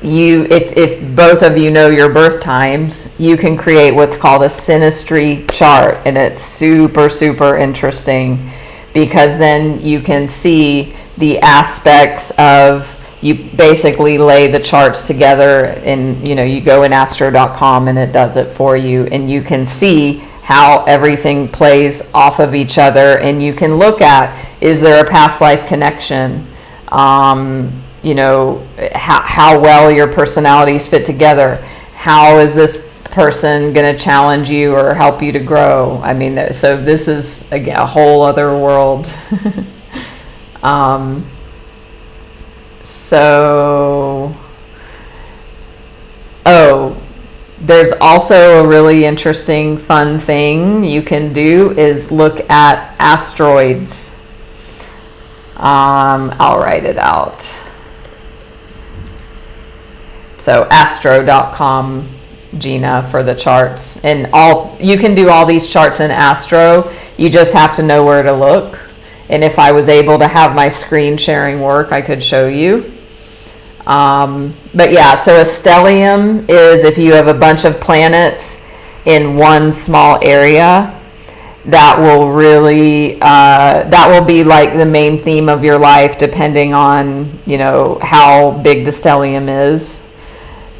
if both of you know your birth times, you can create what's called a synastry chart. And it's super interesting, because then you can see the aspects of, you basically lay the charts together, and you go in astro.com and it does it for you, and you can see how everything plays off of each other, and you can look at, is there a past life connection? How well your personalities fit together. How is this person going to challenge you or help you to grow? I mean, so this is, again, a whole other world. There's also a really interesting, fun thing you can do is look at asteroids. I'll write it out. So astro.com, Gina, for the charts. And you can do all these charts in Astro. You just have to know where to look. And if I was able to have my screen sharing work, I could show you. But yeah, so a stellium is if you have a bunch of planets in one small area, that will really, that will be like the main theme of your life, depending on, you know, how big the stellium is.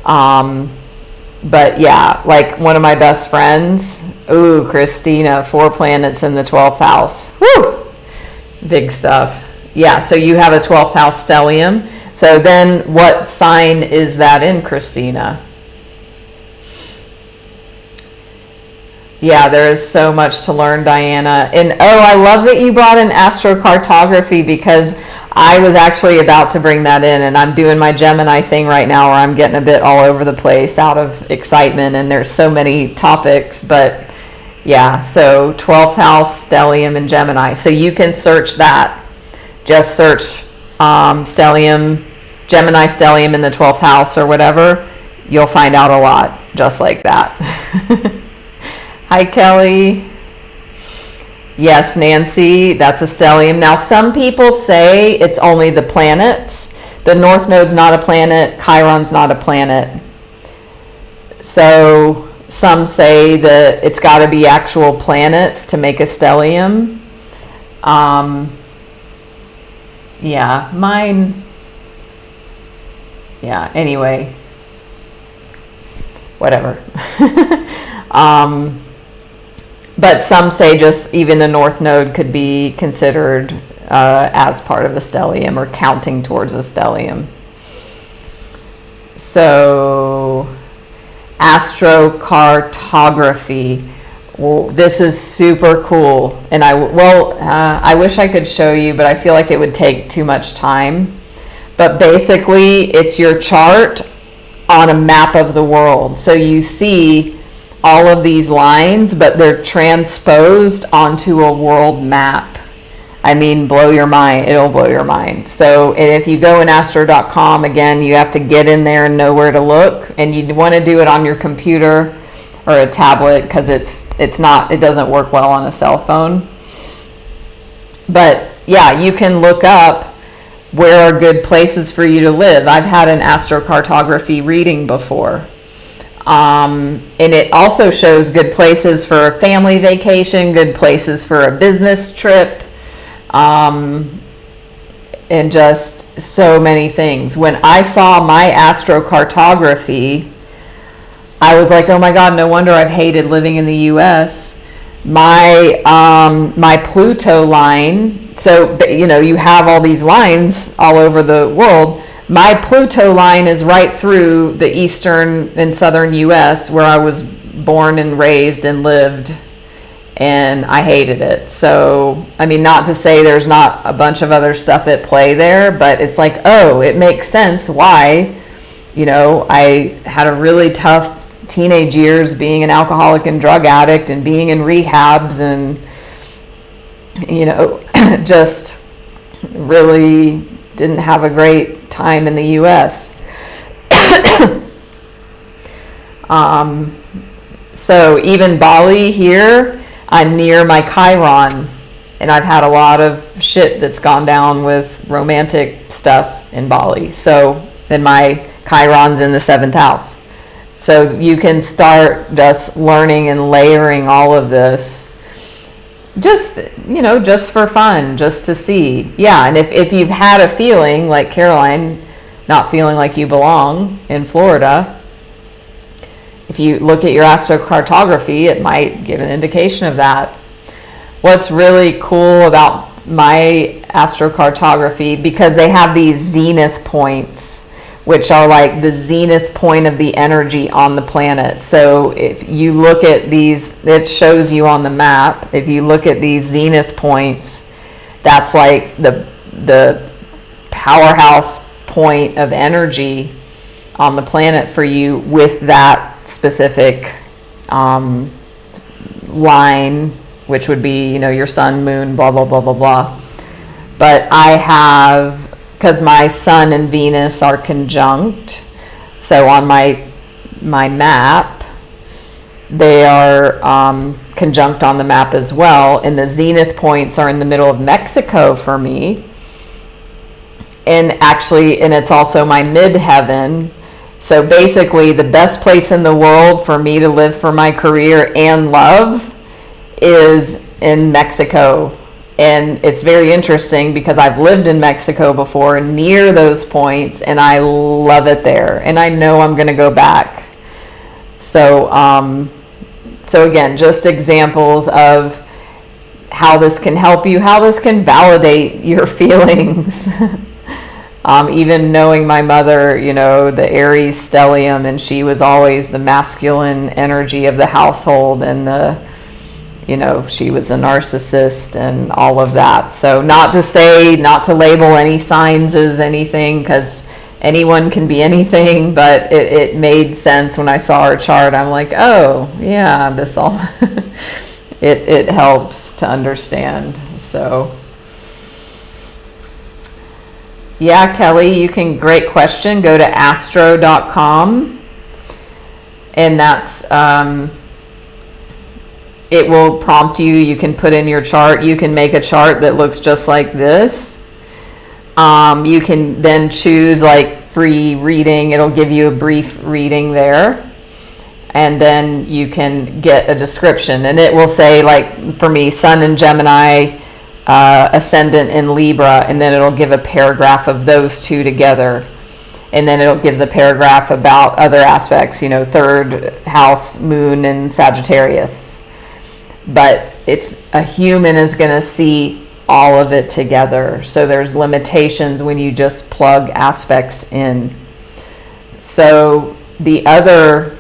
But yeah, like one of my best friends, Christina, 4 planets in the 12th house. Woo! Big stuff. Yeah, so you have a 12th house stellium. So then what sign is that in, Christina? Yeah, there is so much to learn, Diana. And I love that you brought in astrocartography, because I was actually about to bring that in, and I'm doing my Gemini thing right now where I'm getting a bit all over the place out of excitement, and there's so many topics. But yeah, so 12th house, stellium, and Gemini. So you can search that. Just search stellium, Gemini stellium in the 12th house or whatever. You'll find out a lot just like that. Hi, Kelly. Yes, Nancy, that's a stellium. Now, some people say it's only the planets. The North Node's not a planet. Chiron's not a planet. So some say that it's got to be actual planets to make a stellium. Yeah, mine. Yeah, anyway. Whatever. But some say just even the North Node could be considered as part of a stellium or counting towards a stellium. So, astrocartography. Well, this is super cool. And I wish I could show you, but I feel like it would take too much time. But basically, it's your chart on a map of the world. So you see all of these lines, but they're transposed onto a world map. I mean, blow your mind. It'll blow your mind. So, and if you go in astro.com, again, you have to get in there and know where to look. And you want to do it on your computer or a tablet, because it doesn't work well on a cell phone. But yeah, you can look up where are good places for you to live. I've had an astrocartography reading before. And it also shows good places for a family vacation, good places for a business trip, and just so many things. When I saw my astrocartography, I was like, oh my God, no wonder I've hated living in the US. My Pluto line, so, you know, you have all these lines all over the world. My Pluto line is right through the eastern and southern US, where I was born and raised and lived, and I hated it. So, I mean, not to say there's not a bunch of other stuff at play there, but it's like, oh, it makes sense why, you know, I had a really tough teenage years being an alcoholic and drug addict and being in rehabs and, you know, just really didn't have a great time in the US. So even Bali here, I'm near my Chiron, and I've had a lot of shit that's gone down with romantic stuff in Bali. So then my Chiron's in the 7th house. So you can start just learning and layering all of this, just, you know, just for fun, just to see. Yeah, and if you've had a feeling like Caroline, not feeling like you belong in Florida, if you look at your astrocartography, it might give an indication of that. What's really cool about my astrocartography, because they have these zenith points, which are like the zenith point of the energy on the planet. So if you look at these, it shows you on the map, if you look at these zenith points, that's like the powerhouse point of energy on the planet for you with that specific line, which would be, your sun, moon, blah, blah, blah, blah, blah. But I have, because my sun and Venus are conjunct, so on my map, they are conjunct on the map as well, and the zenith points are in the middle of Mexico for me. And it's also my midheaven. So basically, the best place in the world for me to live for my career and love is in Mexico. And it's very interesting because I've lived in Mexico before near those points, and I love it there. And I know I'm going to go back. So again, just examples of how this can help you, how this can validate your feelings. Even knowing my mother, the Aries stellium, and she was always the masculine energy of the household, and she was a narcissist and all of that. So not to label any signs as anything, because anyone can be anything, but it made sense when I saw her chart. I'm like, oh yeah, this all it helps to understand. So yeah, Kelly, great question. Go to astro.com, and that's it will prompt you. You can put in your chart. You can make a chart that looks just like this. You can then choose free reading. It'll give you a brief reading there. And then you can get a description. And it will say, for me, Sun in Gemini, Ascendant in Libra, and then it'll give a paragraph of those two together. And then it gives a paragraph about other aspects, third house, moon, and Sagittarius. But a human is going to see all of it together. So there's limitations when you just plug aspects in. So the other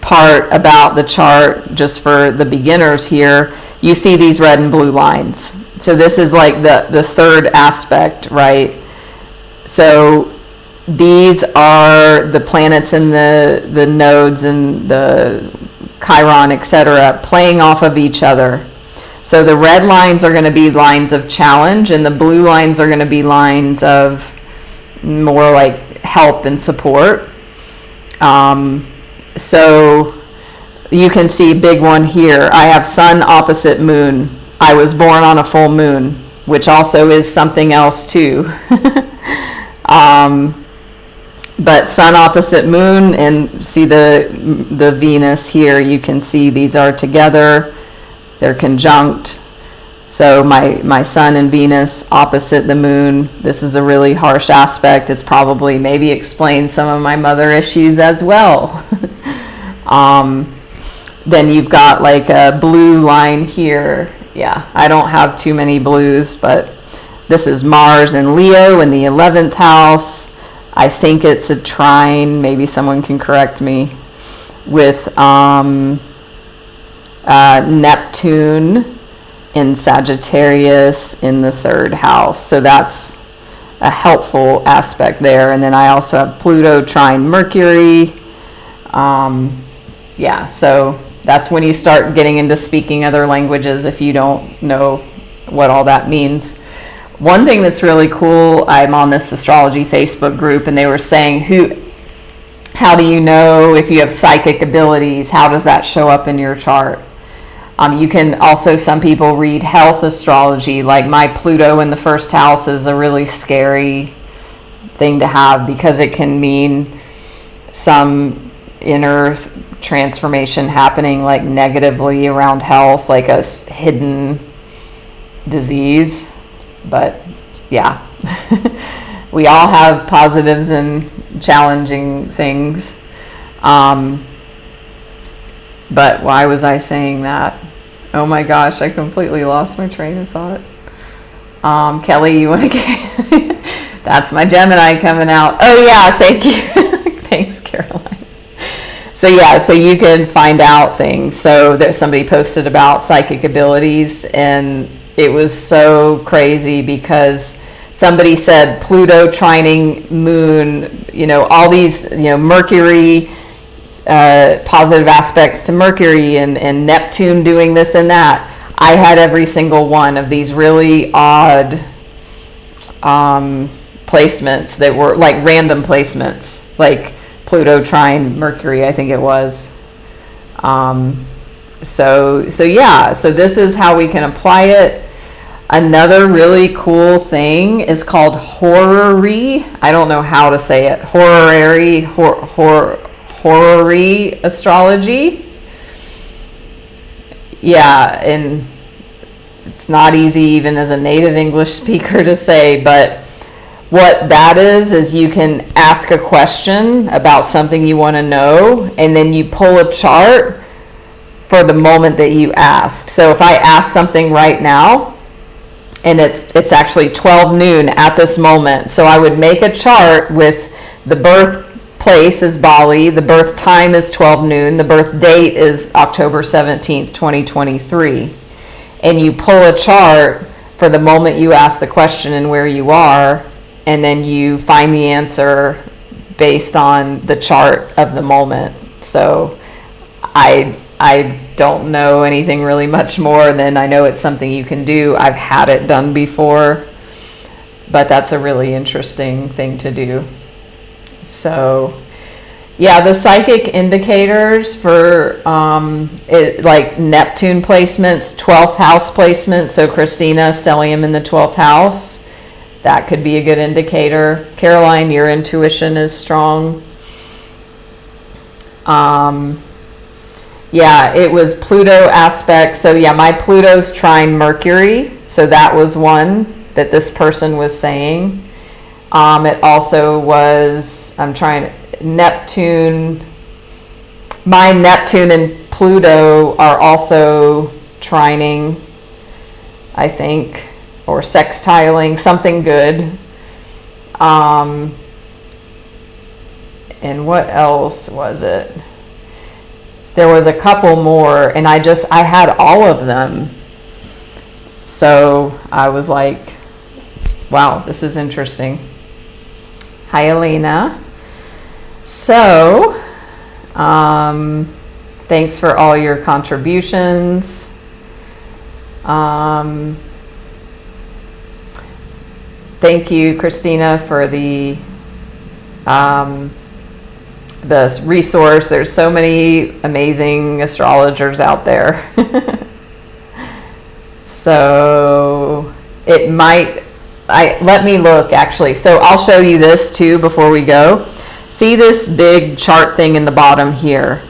part about the chart, just for the beginners here, you see these red and blue lines. So this is the third aspect, right? So these are the planets and the nodes and the Chiron, etc., playing off of each other. So the red lines are going to be lines of challenge, and the blue lines are going to be lines of more help and support. So you can see big one here. I have Sun opposite Moon. I was born on a full moon, which also is something else too. But Sun opposite Moon, and see the Venus here. You can see these are together. They're conjunct. So my Sun and Venus opposite the Moon. This is a really harsh aspect. It's probably maybe explains some of my mother issues as well. Then you've got a blue line here. Yeah, I don't have too many blues, but this is Mars and Leo in the 11th house. I think it's a trine. Maybe someone can correct me. With Neptune in Sagittarius in the 3rd house. So that's a helpful aspect there. And then I also have Pluto trine Mercury. So that's when you start getting into speaking other languages if you don't know what all that means. One thing that's really cool, I'm on this astrology Facebook group, and they were saying, how do you know if you have psychic abilities? How does that show up in your chart? You can also, some people read health astrology, like my Pluto in the 1st house is a really scary thing to have because it can mean some inner transformation happening negatively around health, like a hidden disease. But yeah, we all have positives and challenging things. But why was I saying that? Oh my gosh, I completely lost my train of thought. Kelly, you want to get... That's my Gemini coming out. Oh yeah, thank you. Thanks, Caroline. So yeah, so you can find out things. So there's somebody posted about psychic abilities, and it was so crazy because somebody said Pluto trining Moon, all these, Mercury positive aspects to Mercury and Neptune doing this and that. I had every single one of these really odd placements that were like random placements, like Pluto trine Mercury, I think it was. So this is how we can apply it. Another really cool thing is called horary. I don't know how to say it. Horary astrology. Yeah, and it's not easy even as a native English speaker to say, but what that is you can ask a question about something you want to know, and then you pull a chart for the moment that you ask. So if I ask something right now, and it's actually 12 noon at this moment, so I would make a chart with the birthplace is Bali, the birth time is 12 noon, the birth date is October 17th, 2023. And you pull a chart for the moment you ask the question and where you are, and then you find the answer based on the chart of the moment. So I don't know anything really much more than I know it's something you can do. I've had it done before, but that's a really interesting thing to do. So yeah, the psychic indicators for like Neptune placements, 12th house placements. So Christina, stellium in the 12th house. That could be a good indicator. Caroline, your intuition is strong. Yeah, it was Pluto aspect. So yeah, my Pluto's trine Mercury. So that was one that this person was saying. It also was, Neptune. My Neptune and Pluto are also trining, I think, or sextiling, something good. And what else was it? There was a couple more, and I had all of them. So I was like, wow, this is interesting. Hi, Alina. So, thanks for all your contributions. Thank you, Christina, for the resource. There's so many amazing astrologers out there. So it might, let me look actually. So I'll show you this too before we go. See this big chart thing in the bottom here.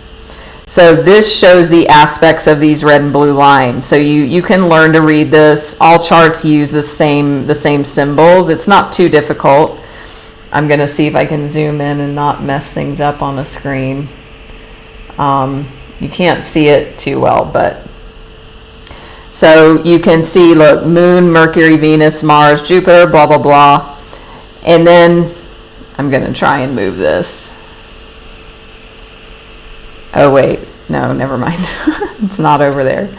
So this shows the aspects of these red and blue lines. So you can learn to read this. All charts use the same symbols. It's not too difficult. I'm going to see if I can zoom in and not mess things up on the screen. You can't see it too well, but so you can see, look, Moon, Mercury, Venus, Mars, Jupiter, blah, blah, blah. And then I'm going to try and move this. Oh, wait. No, never mind. It's not over there.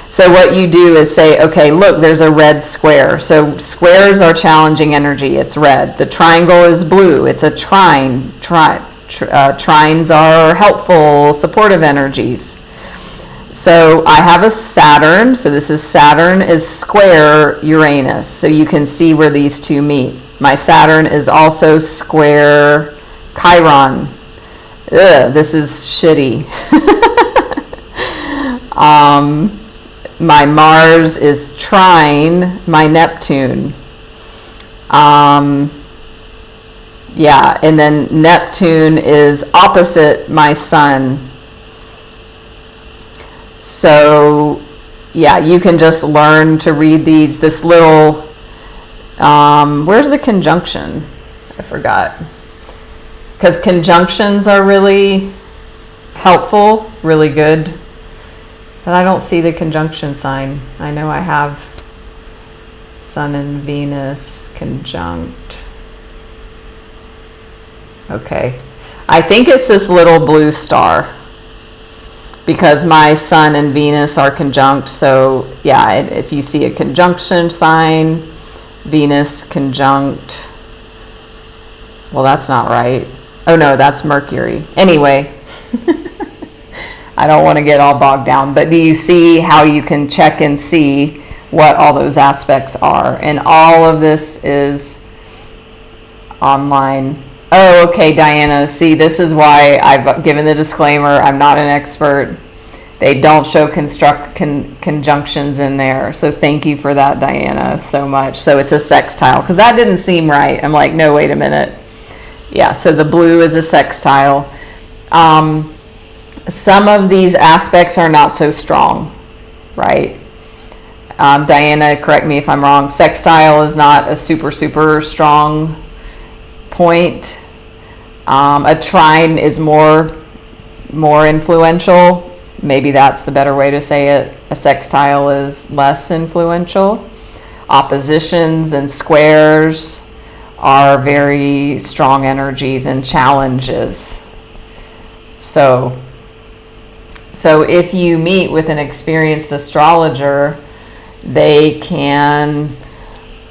So what you do is say, okay, look, there's a red square. So squares are challenging energy. It's red. The triangle is blue. It's a trine. Trines are helpful, supportive energies. So I have a Saturn. So this is Saturn is square Uranus. So you can see where these two meet. My Saturn is also square Chiron. Ugh, this is shitty. My Mars is trine my Neptune. Yeah, and then Neptune is opposite my Sun. So, yeah, you can just learn to read these. This little, where's the conjunction? I forgot. Because conjunctions are really helpful, really good. But I don't see the conjunction sign. I know I have Sun and Venus conjunct. Okay. I think it's this little blue star. Because my Sun and Venus are conjunct. So, yeah, if you see a conjunction sign, Venus conjunct. Well, that's not right. Oh, no, that's Mercury. Anyway. I don't want to get all bogged down, but do you see how you can check and see what all those aspects are? And all of this is online. Oh, okay, Diana. See, this is why I've given the disclaimer. I'm not an expert. They don't show conjunctions in there. So thank you for that, Diana, so much. So it's a sextile, because that didn't seem right. I'm like, no, wait a minute. Yeah, so the blue is a sextile. Some of these aspects are not so strong, right? Diana, correct me if I'm wrong. Sextile is not a super, super strong point. A trine is more influential. Maybe that's the better way to say it. A sextile is less influential. Oppositions and squares are very strong energies and challenges. So if you meet with an experienced astrologer, they can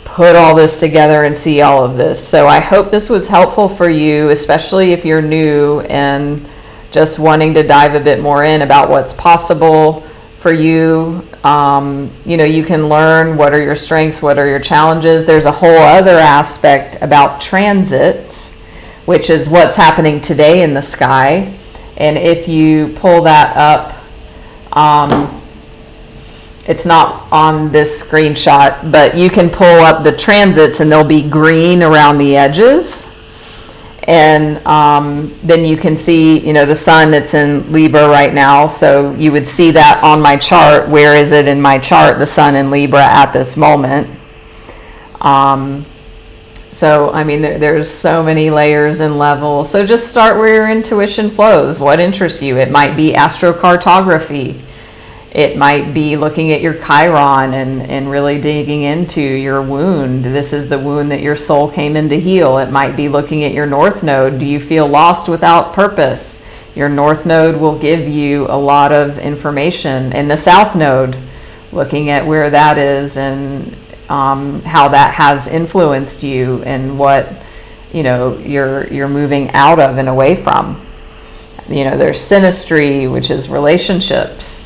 put all this together and see all of this. So I hope this was helpful for you, especially if you're new and just wanting to dive a bit more in about what's possible for you. You can learn what are your strengths, what are your challenges. There's a whole other aspect about transits, which is what's happening today in the sky. And if you pull that up, it's not on this screenshot, but you can pull up the transits and they'll be green around the edges. And then you can see, the sun that's in Libra right now. So you would see that on my chart. Where is it in my chart, the sun in Libra at this moment? There's so many layers and levels. So just start where your intuition flows. What interests you? It might be astrocartography. It might be looking at your Chiron and really digging into your wound. This is the wound that your soul came in to heal. It might be looking at your North Node. Do you feel lost without purpose? Your North Node will give you a lot of information. And the South Node, looking at where that is and how that has influenced you and what you're moving out of and away from. There's synastry, which is relationships.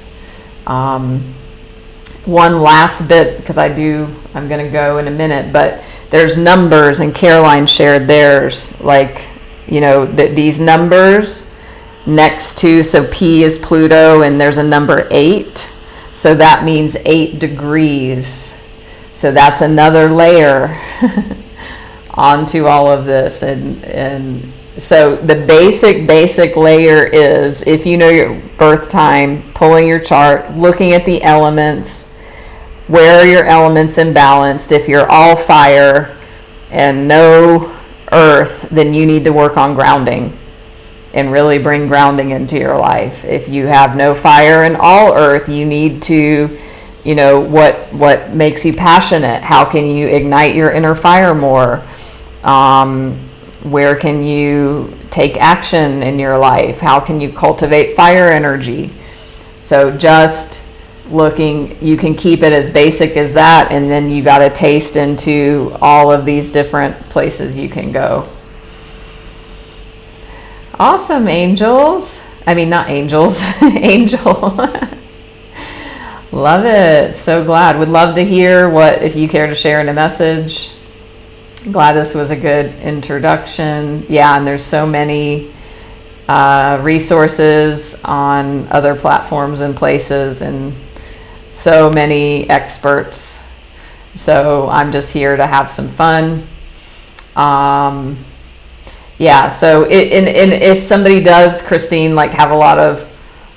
One last bit, because I'm going to go in a minute, but there's numbers, and Caroline shared theirs, these numbers next to, so P is Pluto, and there's a number 8, so that means 8 degrees. So that's another layer onto all of this. And so the basic layer is, if you know your birth time, pulling your chart, looking at the elements, where are your elements imbalanced? If you're all fire and no earth, then you need to work on grounding and really bring grounding into your life. If you have no fire and all earth, you need to, what makes you passionate? How can you ignite your inner fire more? Where can you take action in your life? How can you cultivate fire energy? So just looking, you can keep it as basic as that, and then you got a taste into all of these different places you can go. Awesome, angels. Not angels, angel. Love it. So glad. Would love to hear if you care to share in a message. Glad this was a good introduction. Yeah, and there's so many resources on other platforms and places, and so many experts. So I'm just here to have some fun. So if somebody does, Christine, have a lot of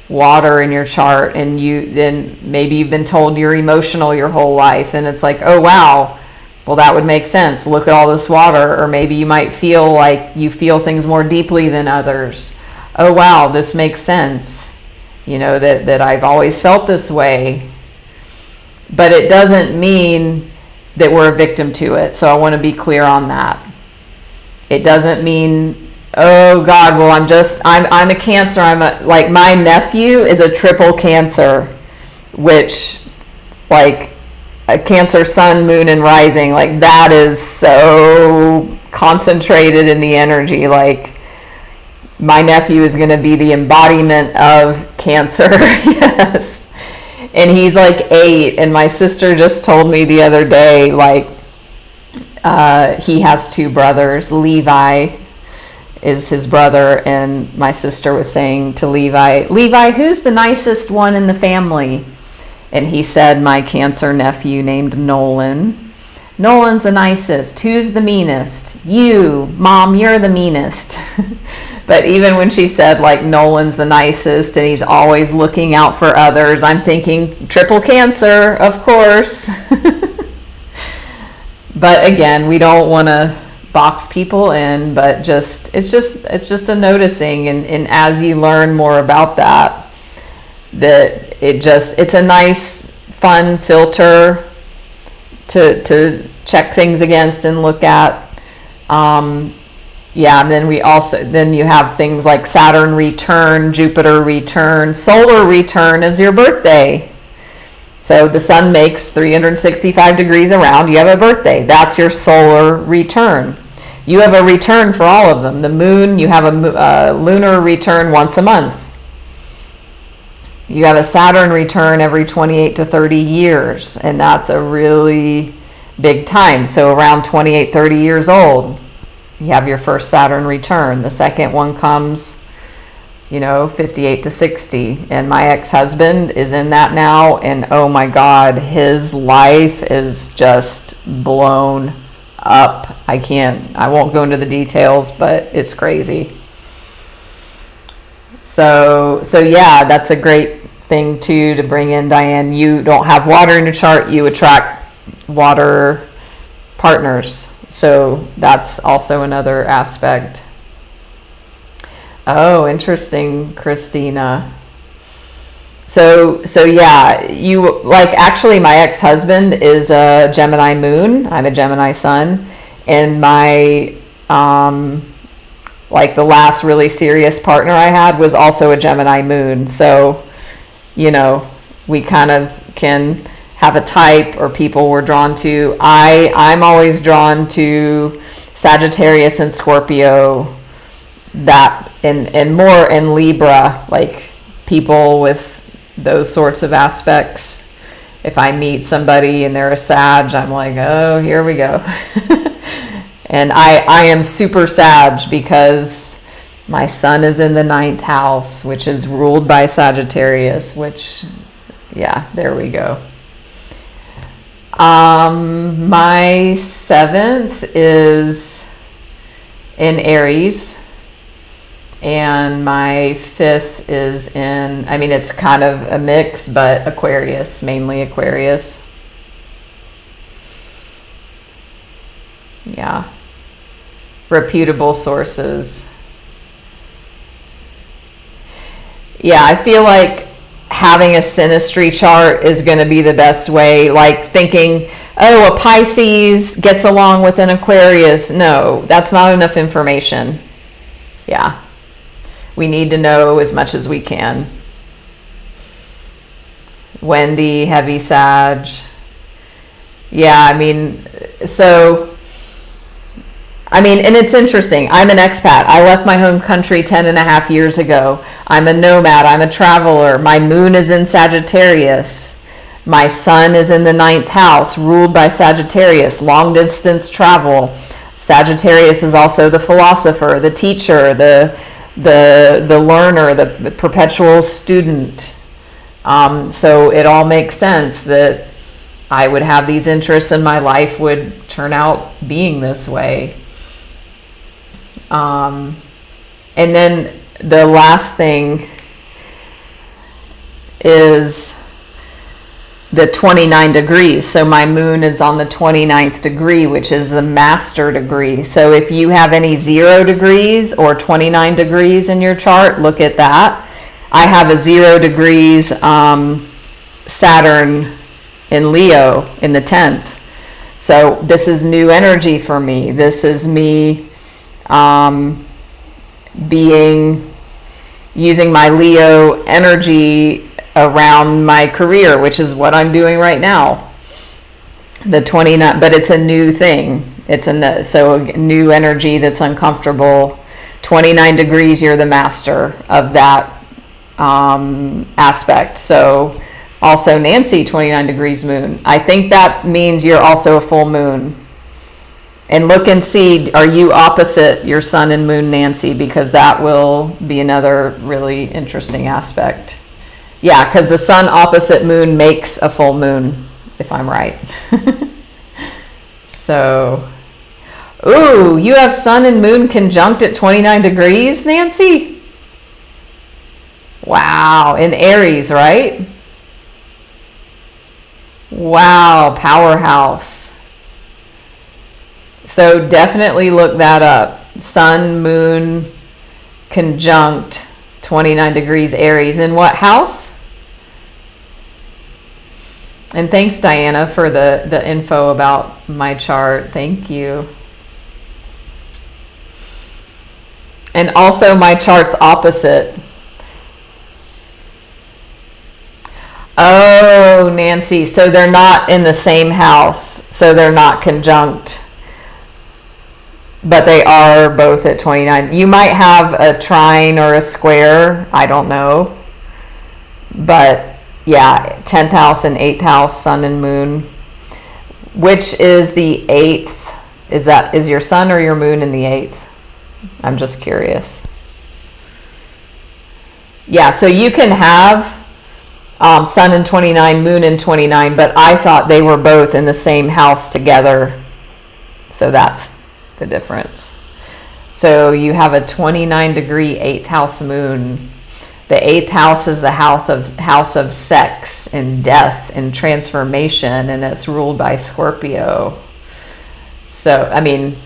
water in your chart, and then maybe you've been told you're emotional your whole life, and it's like, oh wow, well, that would make sense. Look at all this water. Or maybe you might feel like you feel things more deeply than others. Oh, wow, this makes sense. That I've always felt this way. But it doesn't mean that we're a victim to it. So I want to be clear on that. It doesn't mean, oh God, well, I'm a Cancer. My nephew is a triple Cancer, which a Cancer sun, moon, and rising, that is so concentrated in the energy. my nephew is going to be the embodiment of Cancer. Yes. And he's like 8. And my sister just told me the other day, like, he has 2 brothers. Levi is his brother. And my sister was saying to Levi, who's the nicest one in the family? And he said, my Cancer nephew named Nolan. Nolan's the nicest. Who's the meanest? You, Mom, you're the meanest. But even when she said, like, Nolan's the nicest and he's always looking out for others, I'm thinking triple Cancer, of course. But again, we don't want to box people in, but it's just a noticing, and as you learn more about that it's a nice, fun filter to check things against and look at. Yeah, and then you have things like Saturn return, Jupiter return, solar return is your birthday. So the sun makes 365 degrees around, you have a birthday. That's your solar return. You have a return for all of them. The moon, you have a lunar return once a month. You have a Saturn return every 28 to 30 years, and that's a really big time. So around 28, 30 years old, you have your first Saturn return. The second one comes, 58 to 60. And my ex-husband is in that now. And oh my God, his life is just blown up. I won't go into the details, but it's crazy. So yeah, that's a great thing too to bring in, Diane. You don't have water in your chart, you attract water partners. So that's also another aspect. Oh, interesting, Christina. So yeah, actually my ex-husband is a Gemini moon. I'm a Gemini sun. And my, the last really serious partner I had was also a Gemini moon. So, we kind of can have a type or people we're drawn to. I'm always drawn to Sagittarius and Scorpio, that and more in Libra, like people with those sorts of aspects. If I meet somebody and they're a Sag, I'm like, oh, here we go. And I am super Sag because my sun is in the 9th house, which is ruled by Sagittarius, which, yeah, there we go. My 7th is in Aries, and my 5th is it's kind of a mix, but Aquarius, mainly Aquarius. Yeah. Reputable sources. Yeah, I feel like having a synastry chart is going to be the best way, like thinking, oh, a Pisces gets along with an Aquarius. No, that's not enough information. Yeah. We need to know as much as we can. Wendy, heavy Sag. Yeah, and it's interesting. I'm an expat. I left my home country 10 and a half years ago. I'm a nomad. I'm a traveler. My moon is in Sagittarius. My sun is in the 9th house, ruled by Sagittarius, long distance travel. Sagittarius is also the philosopher, the teacher, the learner, the perpetual student. So it all makes sense that I would have these interests and my life would turn out being this way. And then the last thing is the 29 degrees. So my moon is on the 29th degree, which is the master degree. So if you have any 0 degrees or 29 degrees in your chart, look at that. I have a 0 degrees Saturn in Leo in the 10th. So this is new energy for me. This is me using my Leo energy around my career, which is what I'm doing right now. The 29, but it's a new thing. So a new energy that's uncomfortable. 29 degrees, you're the master of that aspect. So also Nancy, 29 degrees moon. I think that means you're also a full moon. And look and see, are you opposite your sun and moon, Nancy? Because that will be another really interesting aspect. Yeah, because the sun opposite moon makes a full moon, if I'm right. So, ooh, you have sun and moon conjunct at 29 degrees, Nancy? Wow, in Aries, right? Wow, powerhouse. So definitely look that up. Sun, moon, conjunct, 29 degrees Aries. In what house? And thanks, Diana, for the info about my chart. Thank you. And also my chart's opposite. Oh, Nancy. So they're not in the same house. So they're not conjunct. But they are both at 29. You might have a trine or a square. I don't know. But yeah, 10th house and 8th house, sun and moon. Which is the 8th? Is your sun or your moon in the 8th? I'm just curious. Yeah, so you can have sun in 29, moon in 29, but I thought they were both in the same house together. So that's the difference. So you have a 29 degree 8th house moon. The 8th house is the house of sex and death and transformation, and it's ruled by Scorpio. So, I mean,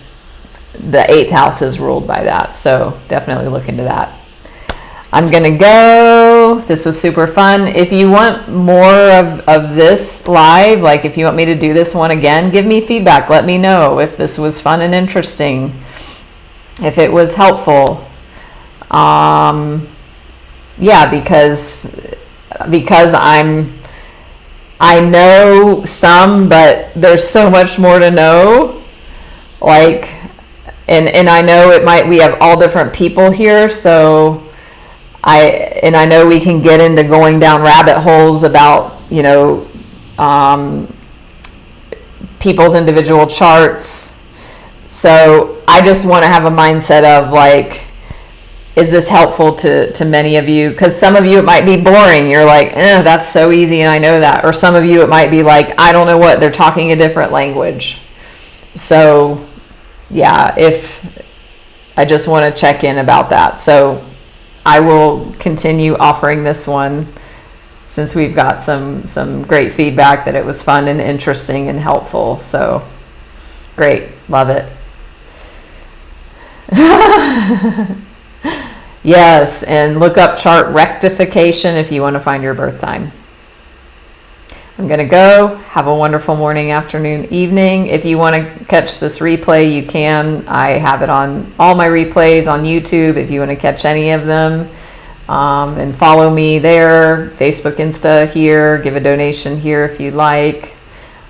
the 8th house is ruled by that. So definitely look into that. I'm going to go. This was super fun. If you want more of this live, like if you want me to do this one again, give me feedback. Let me know if this was fun and interesting, if it was helpful. Yeah, because I know some, but there's so much more to know. Like, and I know we have all different people here, so I know we can get into going down rabbit holes about, people's individual charts. So I just want to have a mindset of like, is this helpful to many of you? Because some of you, it might be boring. You're like, that's so easy and I know that. Or some of you, it might be like, I don't know what, they're talking a different language. So yeah, I just want to check in about that. So I will continue offering this one since we've got some great feedback that it was fun and interesting and helpful. So great, love it. Yes, and look up chart rectification if you want to find your birth time. I'm going to go. Have a wonderful morning, afternoon, evening. If you want to catch this replay, you can. I have it on all my replays on YouTube if you want to catch any of them. And follow me there, Facebook, Insta here. Give a donation here if you'd like.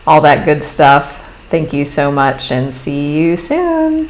All that good stuff. Thank you so much and see you soon.